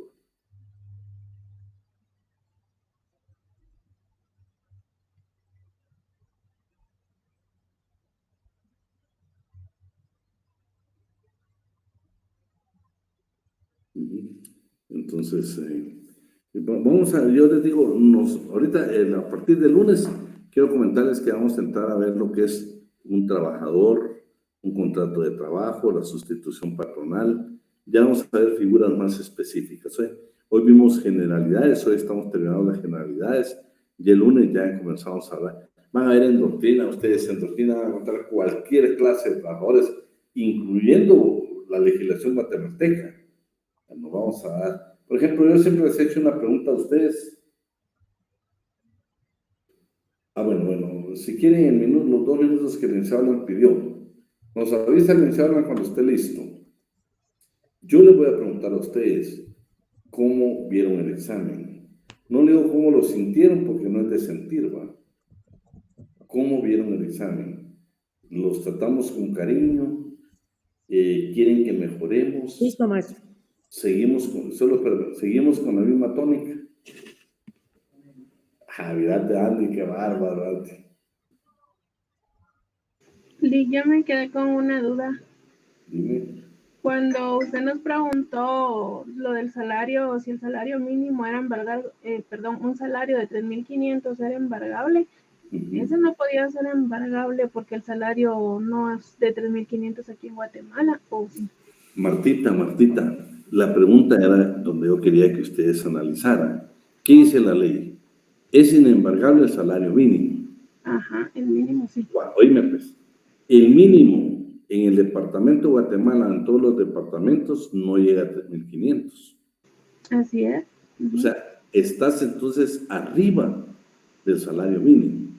Entonces, yo les digo, ahorita a partir del lunes quiero comentarles que vamos a entrar a ver lo que es un trabajador, un contrato de trabajo, la sustitución patronal. Ya vamos a ver figuras más específicas. Hoy vimos generalidades, hoy estamos terminando las generalidades y el lunes ya comenzamos a hablar. Van a ver en doctrina, ustedes en doctrina van a encontrar cualquier clase de trabajadores, incluyendo la legislación guatemalteca. Nos vamos a dar. Por ejemplo, yo siempre les he hecho una pregunta a ustedes. Bueno, si quieren los 2 minutos que el licenciado Alan pidió, nos avisa el licenciado Alan cuando esté listo. Yo les voy a preguntar a ustedes cómo vieron el examen. No le digo cómo lo sintieron porque no es de sentir, ¿va? ¿Cómo vieron el examen? ¿Los tratamos con cariño? ¿Quieren que mejoremos? Listo, maestro. Seguimos con la misma tónica. Mirate, Andy, qué bárbaro, Andy. Lee, yo me quedé con una duda. Dime. Cuando usted nos preguntó lo del salario, si el salario mínimo era embargable, un salario de 3.500 era embargable, ese no podía ser embargable porque el salario no es de 3.500 aquí en Guatemala, ¿o sí? Martita, la pregunta era donde yo quería que ustedes analizaran. ¿Qué dice la ley? Es inembargable el salario mínimo. Ajá, el mínimo sí. Bueno, oíme pues, el mínimo en el departamento de Guatemala, en todos los departamentos, no llega a 3.500. Así es. O sea, estás entonces arriba del salario mínimo.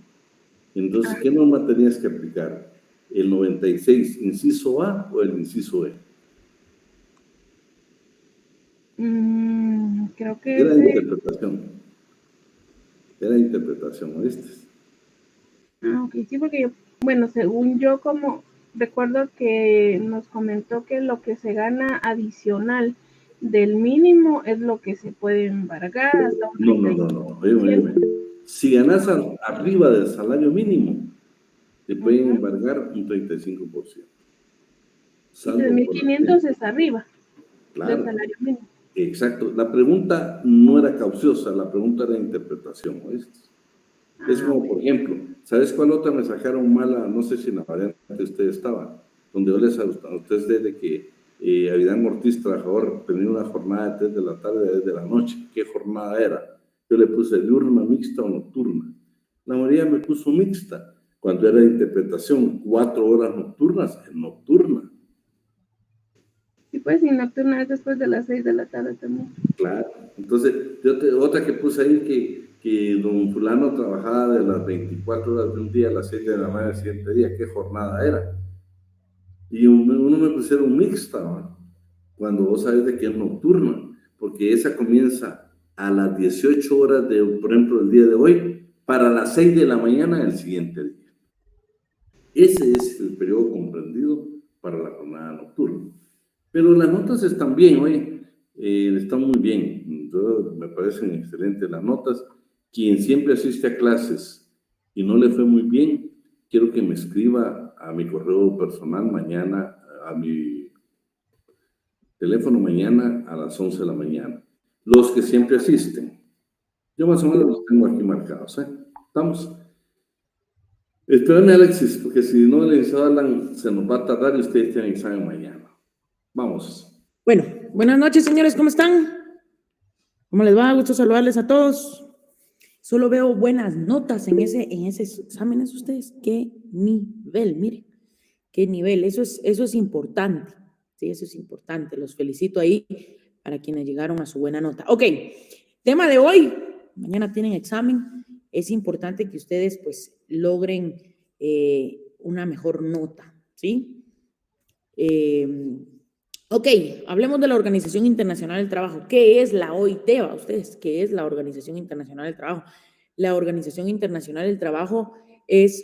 Entonces, ¿qué norma tenías que aplicar? ¿El 96, inciso A o el inciso E? Creo que Era interpretación, ¿oíste? Ok, sí, porque yo, bueno, según yo, como recuerdo que nos comentó que lo que se gana adicional del mínimo es lo que se puede embargar hasta un 35%. No. Oye. Si ganas arriba del salario mínimo, te pueden embargar un 35%. 3.500 es arriba del salario mínimo. Exacto. La pregunta no era cauciosa, la pregunta era interpretación, ¿oíste? Es como, por ejemplo, ¿sabes cuál otra me sacaron mala? No sé si en la variante usted estaba, donde yo les a ustedes de que Avidán Ortiz, trabajador, tenía una jornada de 3 de la tarde a 10 de la noche. ¿Qué jornada era? Yo le puse diurna, mixta o nocturna. La mayoría me puso mixta. Cuando era interpretación, 4 horas nocturnas, es nocturna. Y pues, y nocturna es después de las 6 de la tarde también. Claro. Entonces, otra que puse ahí que don fulano trabajaba de las 24 horas de un día a las 7 de la mañana del siguiente día, ¿qué jornada era? Y uno me pusieron mixta, ¿no? Cuando vos sabes de que es nocturna, porque esa comienza a las 18 horas, de, por ejemplo, el día de hoy, para las 6 de la mañana del siguiente día. Ese es el periodo comprendido para la jornada nocturna. Pero las notas están bien, oye, están muy bien. Entonces, me parecen excelentes las notas. Quien siempre asiste a clases y no le fue muy bien, quiero que me escriba a mi correo personal mañana, a mi teléfono mañana a las 11 de la mañana. Los que siempre asisten. Yo más o menos los tengo aquí marcados, ¿eh? ¿Estamos? Espérame, Alexis, porque si no, el licenciado Alan se nos va a tardar y ustedes tienen examen mañana. Vamos. Bueno, buenas noches, señores, ¿cómo están? ¿Cómo les va? Gusto saludarles a todos. Solo veo buenas notas en ese examen, ¿es ustedes? ¿Qué nivel? Miren, qué nivel. Eso es importante. Sí, eso es importante. Los felicito ahí para quienes llegaron a su buena nota. Ok, tema de hoy. Mañana tienen examen. Es importante que ustedes pues logren una mejor nota, ¿sí? Ok, hablemos de la Organización Internacional del Trabajo. ¿Qué es la OIT? ¿Va ustedes? ¿Qué es la Organización Internacional del Trabajo? La Organización Internacional del Trabajo es,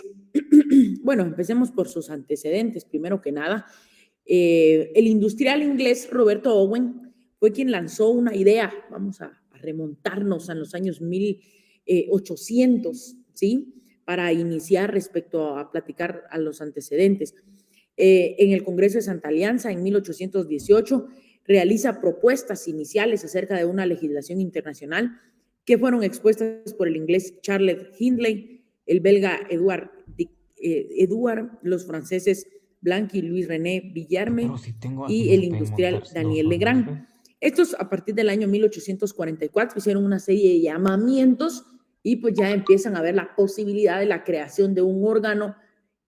bueno, empecemos por sus antecedentes, primero que nada. El industrial inglés Roberto Owen fue quien lanzó una idea, vamos a remontarnos a los años 1800, ¿sí? Para iniciar respecto a platicar a los antecedentes. En el Congreso de Santa Alianza, en 1818, realiza propuestas iniciales acerca de una legislación internacional que fueron expuestas por el inglés Charles Hindley, el belga Edouard, los franceses Blanqui y Luis René Villarme y el industrial Daniel Legrand. Estos, a partir del año 1844, hicieron una serie de llamamientos y pues ya empiezan a ver la posibilidad de la creación de un órgano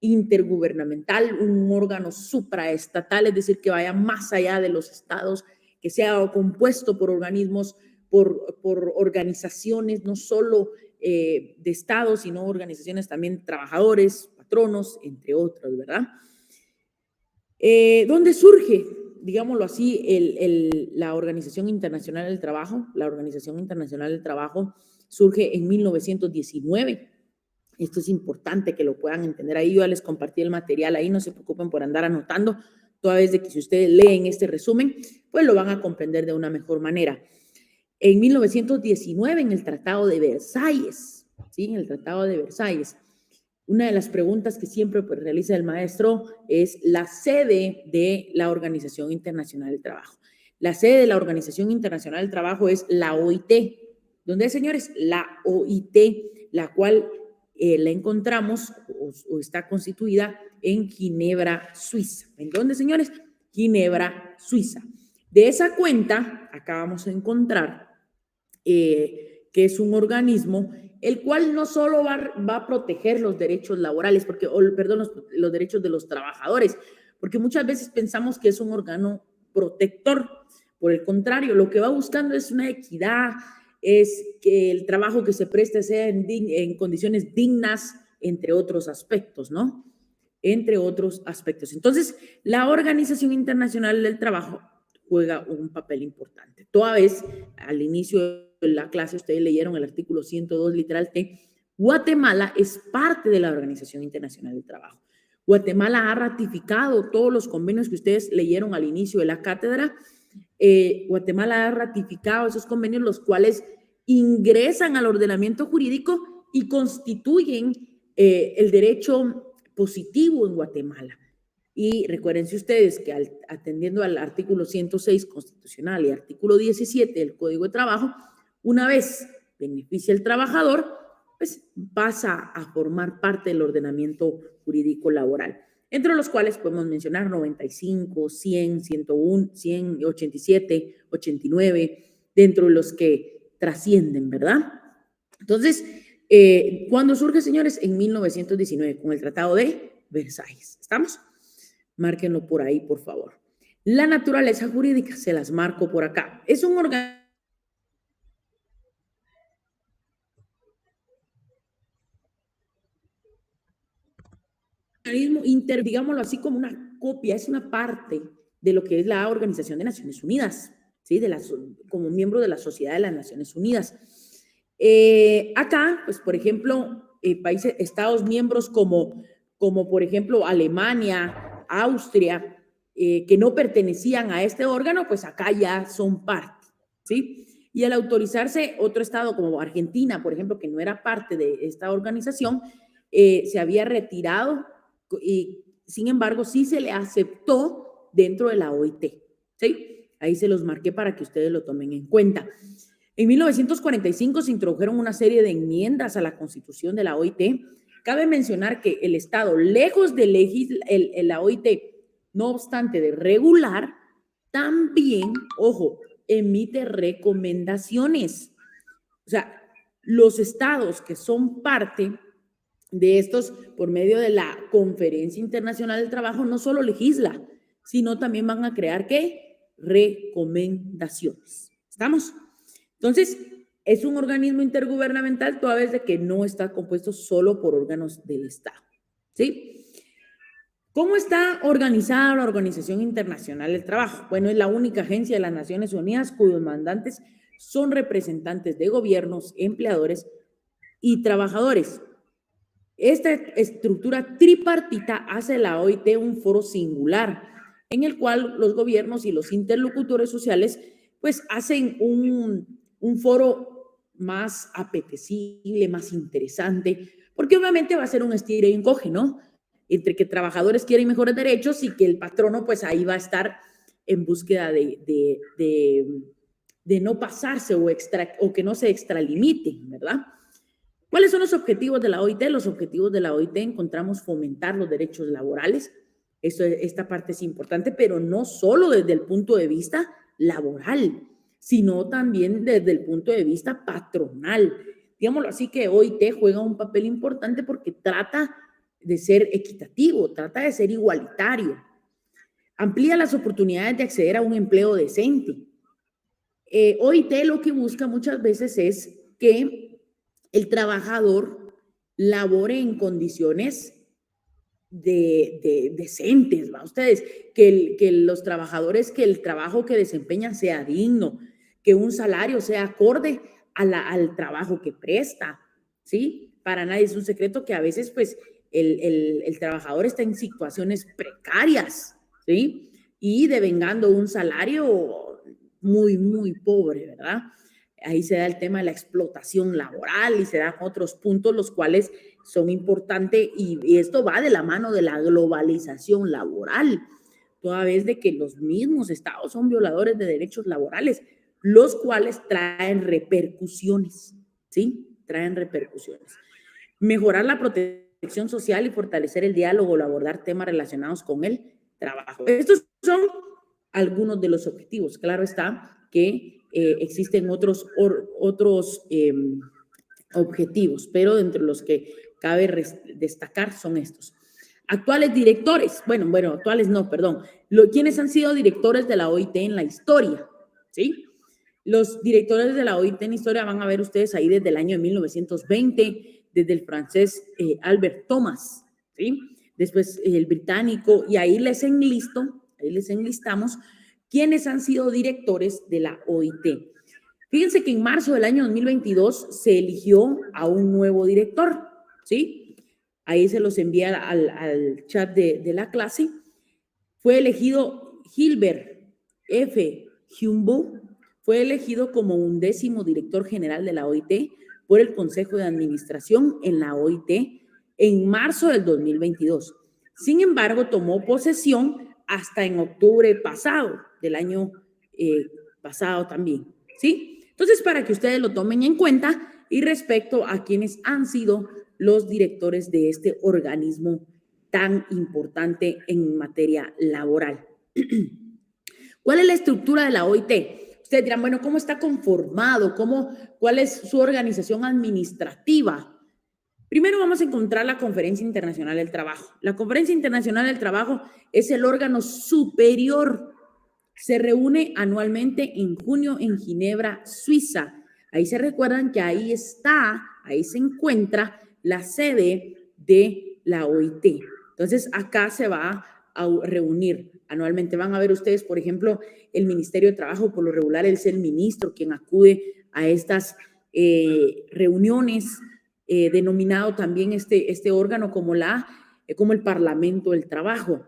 intergubernamental, un órgano supraestatal, es decir, que vaya más allá de los estados, que sea compuesto por organismos, por organizaciones, no solo de estados, sino organizaciones también trabajadores, patronos, entre otros, ¿verdad? ¿Dónde surge, digámoslo así, la Organización Internacional del Trabajo? La Organización Internacional del Trabajo surge en 1919. Esto es importante que lo puedan entender. Ahí yo ya les compartí el material, ahí no se preocupen por andar anotando, toda vez de que si ustedes leen este resumen, pues lo van a comprender de una mejor manera. En 1919, en el Tratado de Versalles, ¿sí? En el Tratado de Versalles, una de las preguntas que siempre pues, realiza el maestro es la sede de la Organización Internacional del Trabajo. La sede de la Organización Internacional del Trabajo es la OIT. ¿Dónde es, señores? La OIT, la cual la encontramos o está constituida en Ginebra, Suiza. ¿En dónde, señores? Ginebra, Suiza. De esa cuenta, acá vamos a encontrar que es un organismo el cual no solo va a proteger los derechos laborales, los derechos de los trabajadores, porque muchas veces pensamos que es un órgano protector. Por el contrario, lo que va buscando es una equidad, es que el trabajo que se preste sea en condiciones dignas, entre otros aspectos, ¿no? Entre otros aspectos. Entonces, la Organización Internacional del Trabajo juega un papel importante. Toda vez, al inicio de la clase, ustedes leyeron el artículo 102, literal T, Guatemala es parte de la Organización Internacional del Trabajo. Guatemala ha ratificado todos los convenios que ustedes leyeron al inicio de la cátedra. Guatemala ha ratificado esos convenios, los cuales ingresan al ordenamiento jurídico y constituyen el derecho positivo en Guatemala. Y recuérdense ustedes que atendiendo al artículo 106 constitucional y artículo 17 del Código de Trabajo, una vez beneficia el trabajador, pues pasa a formar parte del ordenamiento jurídico laboral, entre los cuales podemos mencionar 95, 100, 101, 100, 87, 89, dentro de los que trascienden, ¿verdad? Entonces, ¿cuándo surge, señores? En 1919, con el Tratado de Versalles. ¿Estamos? Márquenlo por ahí, por favor. La naturaleza jurídica, se las marco por acá. Es un órgano organismo digámoslo así, como una copia, es una parte de lo que es la Organización de Naciones Unidas, ¿sí? Como miembro de la Sociedad de las Naciones Unidas. Acá, pues, por ejemplo, estados miembros como por ejemplo Alemania, Austria, que no pertenecían a este órgano, pues acá ya son parte, ¿sí? Y al autorizarse otro estado como Argentina, por ejemplo, que no era parte de esta organización, se había retirado y sin embargo sí se le aceptó dentro de la OIT, ¿sí? Ahí se los marqué para que ustedes lo tomen en cuenta. En 1945 se introdujeron una serie de enmiendas a la Constitución de la OIT. Cabe mencionar que el Estado, lejos de la OIT, no obstante de regular, también, ojo, emite recomendaciones. O sea, los estados que son parte de estos, por medio de la Conferencia Internacional del Trabajo, no solo legisla, sino también van a crear, ¿qué? Recomendaciones. ¿Estamos? Entonces, es un organismo intergubernamental toda vez de que no está compuesto solo por órganos del Estado, ¿sí? ¿Cómo está organizada la Organización Internacional del Trabajo? Bueno, es la única agencia de las Naciones Unidas cuyos mandantes son representantes de gobiernos, empleadores y trabajadores. Esta estructura tripartita hace de la OIT un foro singular en el cual los gobiernos y los interlocutores sociales pues hacen un foro más apetecible, más interesante, porque obviamente va a ser un estira y encoge, ¿no? Entre que trabajadores quieren mejores derechos y que el patrono pues ahí va a estar en búsqueda de no pasarse o que no se extralimite, ¿verdad? ¿Cuáles son los objetivos de la OIT? Los objetivos de la OIT encontramos fomentar los derechos laborales. Esta parte es importante, pero no solo desde el punto de vista laboral, sino también desde el punto de vista patronal. Digámoslo así, que OIT juega un papel importante porque trata de ser equitativo, trata de ser igualitario. Amplía las oportunidades de acceder a un empleo decente. OIT lo que busca muchas veces es que el trabajador labore en condiciones decentes, ¿va? Ustedes, que los trabajadores, que el trabajo que desempeñan sea digno, que un salario sea acorde al trabajo que presta, ¿sí? Para nadie es un secreto que a veces, pues, el trabajador está en situaciones precarias, ¿sí? Y devengando un salario muy, muy pobre, ¿verdad? Ahí se da el tema de la explotación laboral y se dan otros puntos los cuales son importantes y esto va de la mano de la globalización laboral, toda vez de que los mismos estados son violadores de derechos laborales, los cuales traen repercusiones, ¿sí? Traen repercusiones. Mejorar la protección social y fortalecer el diálogo o abordar temas relacionados con el trabajo. Estos son algunos de los objetivos. Claro está que existen otros objetivos, pero dentro de los que cabe destacar son estos. Actuales directores, bueno, actuales no, perdón, quienes han sido directores de la OIT en la historia, ¿sí? Los directores de la OIT en historia van a ver ustedes ahí desde el año de 1920, desde el francés Albert Thomas, ¿sí? Después el británico, y ahí les enlistamos quienes han sido directores de la OIT. Fíjense que en marzo del año 2022 se eligió a un nuevo director, ¿sí? Ahí se los envía al chat de la clase. Fue elegido Gilbert F. Humboldt, fue elegido como 11º director general de la OIT por el Consejo de Administración en la OIT en marzo del 2022. Sin embargo, tomó posesión hasta en octubre pasado, del año pasado también, ¿sí? Entonces, para que ustedes lo tomen en cuenta y respecto a quienes han sido los directores de este organismo tan importante en materia laboral. ¿Cuál es la estructura de la OIT? Ustedes dirán, bueno, ¿cómo está conformado? ¿Cuál es su organización administrativa? Primero vamos a encontrar la Conferencia Internacional del Trabajo. La Conferencia Internacional del Trabajo es el órgano superior. Se reúne anualmente en junio en Ginebra, Suiza. Ahí se recuerdan que ahí se encuentra la sede de la OIT. Entonces, acá se va a reunir anualmente. Van a ver ustedes, por ejemplo, el Ministerio de Trabajo, por lo regular, es el ministro quien acude a estas reuniones, denominado también este órgano como el Parlamento del Trabajo.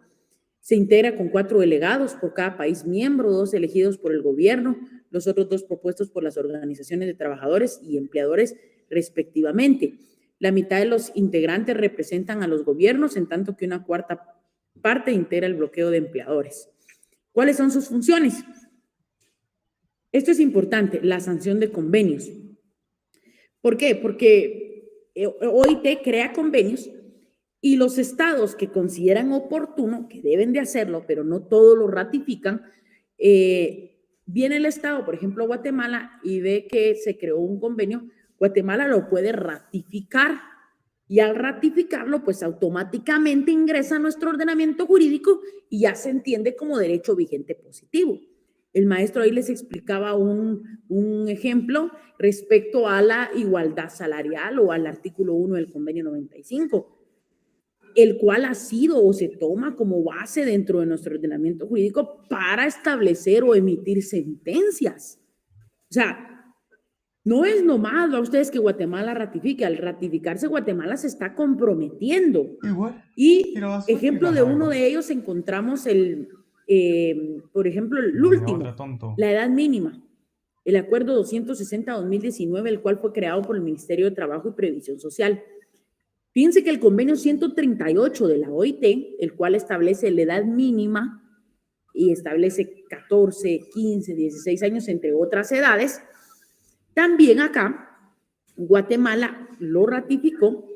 Se integra con 4 delegados por cada país miembro, 2 elegidos por el gobierno, los otros 2 propuestos por las organizaciones de trabajadores y empleadores respectivamente. La mitad de los integrantes representan a los gobiernos, en tanto que una cuarta parte integra el bloqueo de empleadores. ¿Cuáles son sus funciones? Esto es importante, la sanción de convenios. ¿Por qué? Porque OIT crea convenios y los estados que consideran oportuno, que deben de hacerlo, pero no todos lo ratifican, viene el estado, por ejemplo, Guatemala, y ve que se creó un convenio, Guatemala lo puede ratificar, y al ratificarlo, pues automáticamente ingresa a nuestro ordenamiento jurídico y ya se entiende como derecho vigente positivo. El maestro ahí les explicaba un ejemplo respecto a la igualdad salarial o al artículo 1 del convenio 95, el cual ha sido o se toma como base dentro de nuestro ordenamiento jurídico para establecer o emitir sentencias. O sea, no es nomás a ustedes que Guatemala ratifique. Al ratificarse, Guatemala se está comprometiendo. Igual. Y ejemplo de uno de ellos encontramos por ejemplo, el último, la edad mínima, el acuerdo 260-2019, el cual fue creado por el Ministerio de Trabajo y Previsión Social. Fíjense que el convenio 138 de la OIT, el cual establece la edad mínima y establece 14, 15, 16 años, entre otras edades, también acá Guatemala lo ratificó.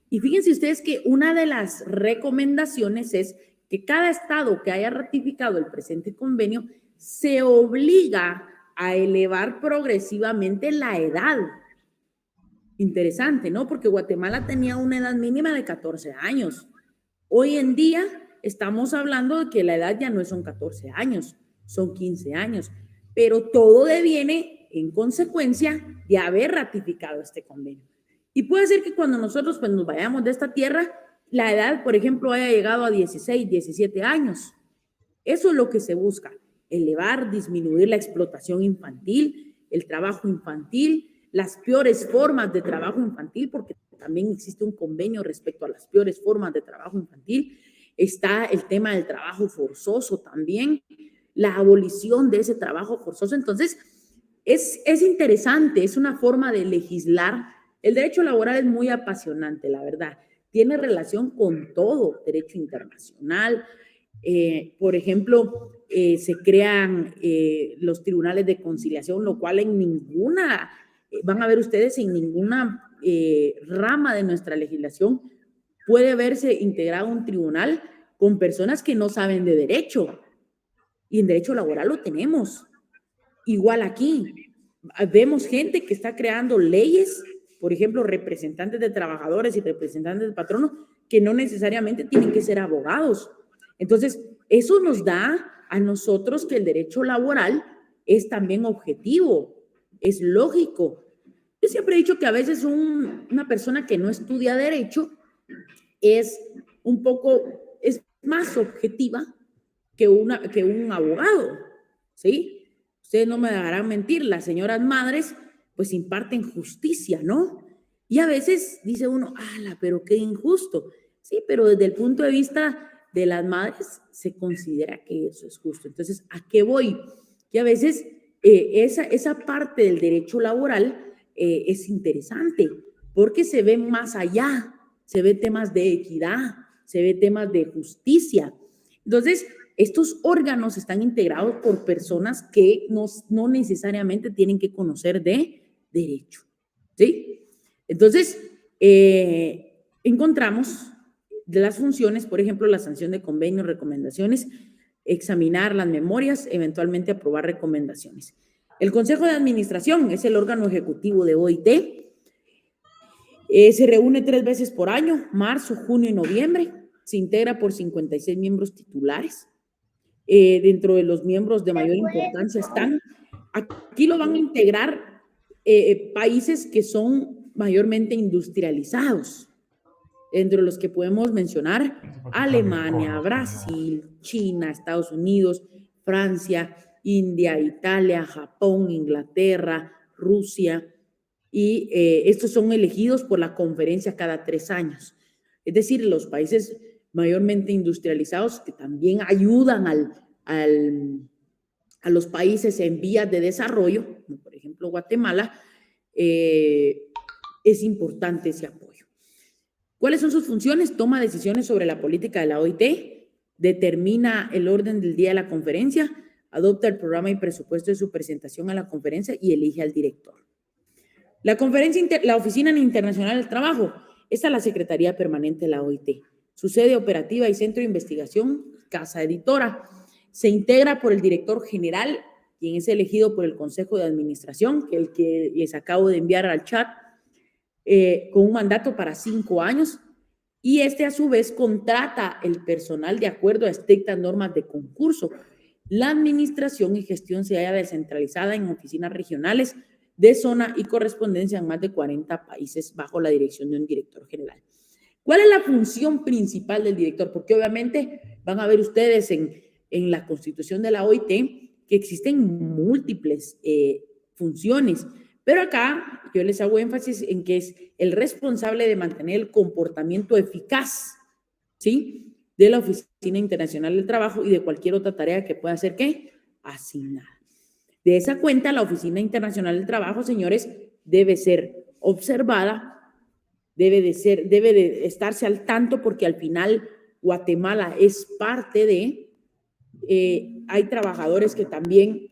Y fíjense ustedes que una de las recomendaciones es que cada estado que haya ratificado el presente convenio se obliga a elevar progresivamente la edad. Interesante, ¿no? Porque Guatemala tenía una edad mínima de 14 años. Hoy en día estamos hablando de que la edad ya no son 14 años, son 15 años, pero todo deviene en consecuencia de haber ratificado este convenio. Y puede ser que cuando nosotros pues, nos vayamos de esta tierra, la edad, por ejemplo, haya llegado a 16, 17 años. Eso es lo que se busca, elevar, disminuir la explotación infantil, el trabajo infantil, las peores formas de trabajo infantil, porque también existe un convenio respecto a las peores formas de trabajo infantil. Está el tema del trabajo forzoso también, la abolición de ese trabajo forzoso. Entonces, es interesante, es una forma de legislar. El derecho laboral es muy apasionante, la verdad. Tiene relación con todo, derecho internacional. Por ejemplo, se crean los tribunales de conciliación, lo cual en ninguna, van a ver ustedes, en ninguna rama de nuestra legislación puede verse integrado un tribunal con personas que no saben de derecho. Y en derecho laboral lo tenemos. Igual aquí, vemos gente que está creando leyes, por ejemplo, representantes de trabajadores y representantes de patronos, que no necesariamente tienen que ser abogados. Entonces, eso nos da a nosotros que el derecho laboral es también objetivo, es lógico. Yo siempre he dicho que a veces una persona que no estudia derecho es más objetiva que un abogado, ¿sí? Ustedes no me dejarán mentir, las señoras madres pues imparten justicia, ¿no? Y a veces dice uno, ¡ala, pero qué injusto! Sí, pero desde el punto de vista de las madres se considera que eso es justo. Entonces, ¿a qué voy? Que a veces esa parte del derecho laboral es interesante porque se ve más allá, se ve temas de equidad, se ve temas de justicia. Entonces, estos órganos están integrados por personas que no necesariamente tienen que conocer de derecho, ¿sí? Entonces, encontramos de las funciones, por ejemplo, la sanción de convenios, recomendaciones, examinar las memorias, eventualmente aprobar recomendaciones. El Consejo de Administración es el órgano ejecutivo de OIT. Se reúne 3 veces por año, marzo, junio y noviembre. Se integra por 56 miembros titulares. Dentro de los miembros de mayor importancia están, aquí lo van a integrar países que son mayormente industrializados, entre los que podemos mencionar Alemania, Brasil, China, Estados Unidos, Francia, India, Italia, Japón, Inglaterra, Rusia, y estos son elegidos por la conferencia cada 3 años. Es decir, los países mayormente industrializados que también ayudan a los países en vías de desarrollo, como por ejemplo Guatemala, es importante ese apoyo. ¿Cuáles son sus funciones? Toma decisiones sobre la política de la OIT, determina el orden del día de la conferencia, adopta el programa y presupuesto de su presentación a la conferencia y elige al director. La Oficina Internacional del Trabajo, esta es la Secretaría Permanente de la OIT. Su sede operativa y centro de investigación, casa editora. Se integra por el director general, quien es elegido por el Consejo de Administración, que es el que les acabo de enviar al chat, con un mandato para 5 años, y a su vez contrata el personal de acuerdo a estrictas normas de concurso. La administración y gestión se halla descentralizada en oficinas regionales de zona y correspondencia en más de 40 países bajo la dirección de un director general. ¿Cuál es la función principal del director? Porque obviamente van a ver ustedes en la constitución de la OIT que existen múltiples funciones, pero acá yo les hago énfasis en que es el responsable de mantener el comportamiento eficaz, ¿sí?, de la Oficina Internacional del Trabajo y de cualquier otra tarea que pueda ser, ¿qué?, asignada. De esa cuenta, la Oficina Internacional del Trabajo, señores, debe ser observada, debe de estarse al tanto, porque al final Guatemala es parte de, hay trabajadores que también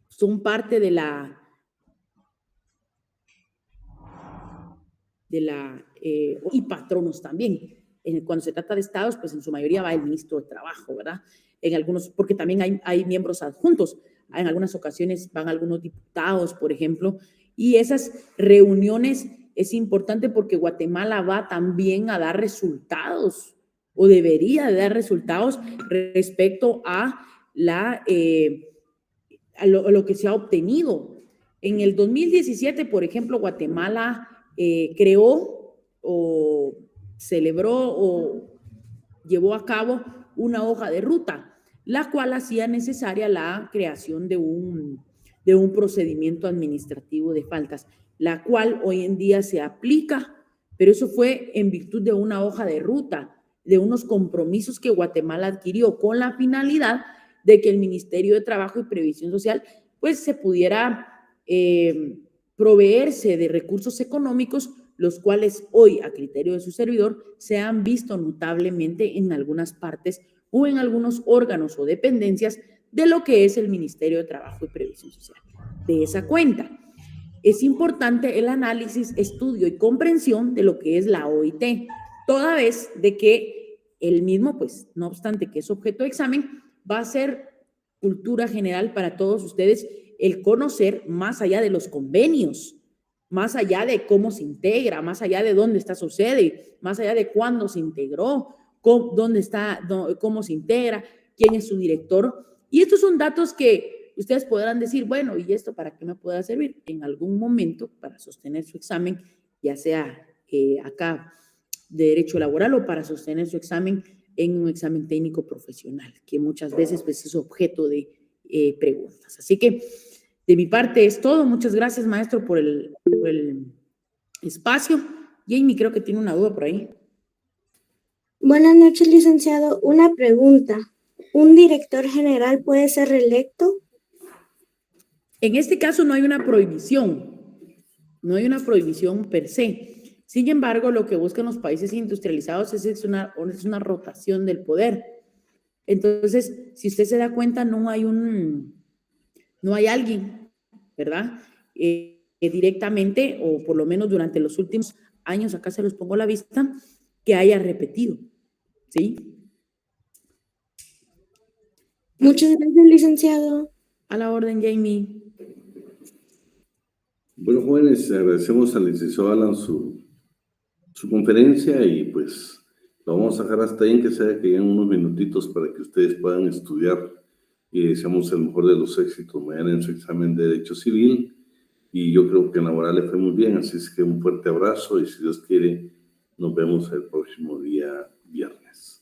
son parte y patronos también. Cuando se trata de estados, pues en su mayoría va el ministro de Trabajo, ¿verdad? En algunos, porque también hay miembros adjuntos. En algunas ocasiones van algunos diputados, por ejemplo, y esas reuniones es importante porque Guatemala va también a dar resultados, o debería de dar resultados respecto a lo que se ha obtenido. En el 2017, por ejemplo, Guatemala creó o celebró o llevó a cabo una hoja de ruta, la cual hacía necesaria la creación de un procedimiento administrativo de faltas, la cual hoy en día se aplica, pero eso fue en virtud de una hoja de ruta, de unos compromisos que Guatemala adquirió con la finalidad de que el Ministerio de Trabajo y Previsión Social pues se pudiera proveerse de recursos económicos, los cuales hoy, a criterio de su servidor, se han visto notablemente en algunas partes o en algunos órganos o dependencias de lo que es el Ministerio de Trabajo y Previsión Social. De esa cuenta, es importante el análisis, estudio y comprensión de lo que es la OIT, toda vez de que el mismo, pues, no obstante que es objeto de examen, va a ser cultura general para todos ustedes el conocer más allá de los convenios, más allá de cómo se integra, más allá de dónde está su sede, más allá de cuándo se integró, dónde está, cómo se integra, quién es su director. Y estos son datos que ustedes podrán decir, bueno, ¿y esto para qué me puede servir? En algún momento para sostener su examen, ya sea acá de derecho laboral o para sostener su examen en un examen técnico profesional, que muchas veces pues, es objeto de preguntas. Así que de mi parte es todo. Muchas gracias, maestro, por el espacio. Jamie, creo que tiene una duda por ahí. Buenas noches, licenciado. Una pregunta. ¿Un director general puede ser reelecto? En este caso no hay una prohibición. No hay una prohibición per se. Sin embargo, lo que buscan los países industrializados es una rotación del poder. Entonces, si usted se da cuenta, no hay alguien, ¿verdad? Directamente, o por lo menos durante los últimos años, acá se los pongo a la vista, que haya repetido, ¿sí? Muchas gracias, licenciado. A la orden, Jamie. Bueno, jóvenes, agradecemos al licenciado Alan su conferencia y pues lo vamos a dejar hasta ahí, en que sea que lleguen unos minutitos para que ustedes puedan estudiar y deseamos el mejor de los éxitos mañana en su examen de Derecho Civil. Y yo creo que en laboral le fue muy bien, así es que un fuerte abrazo y si Dios quiere, Nos vemos el próximo día viernes.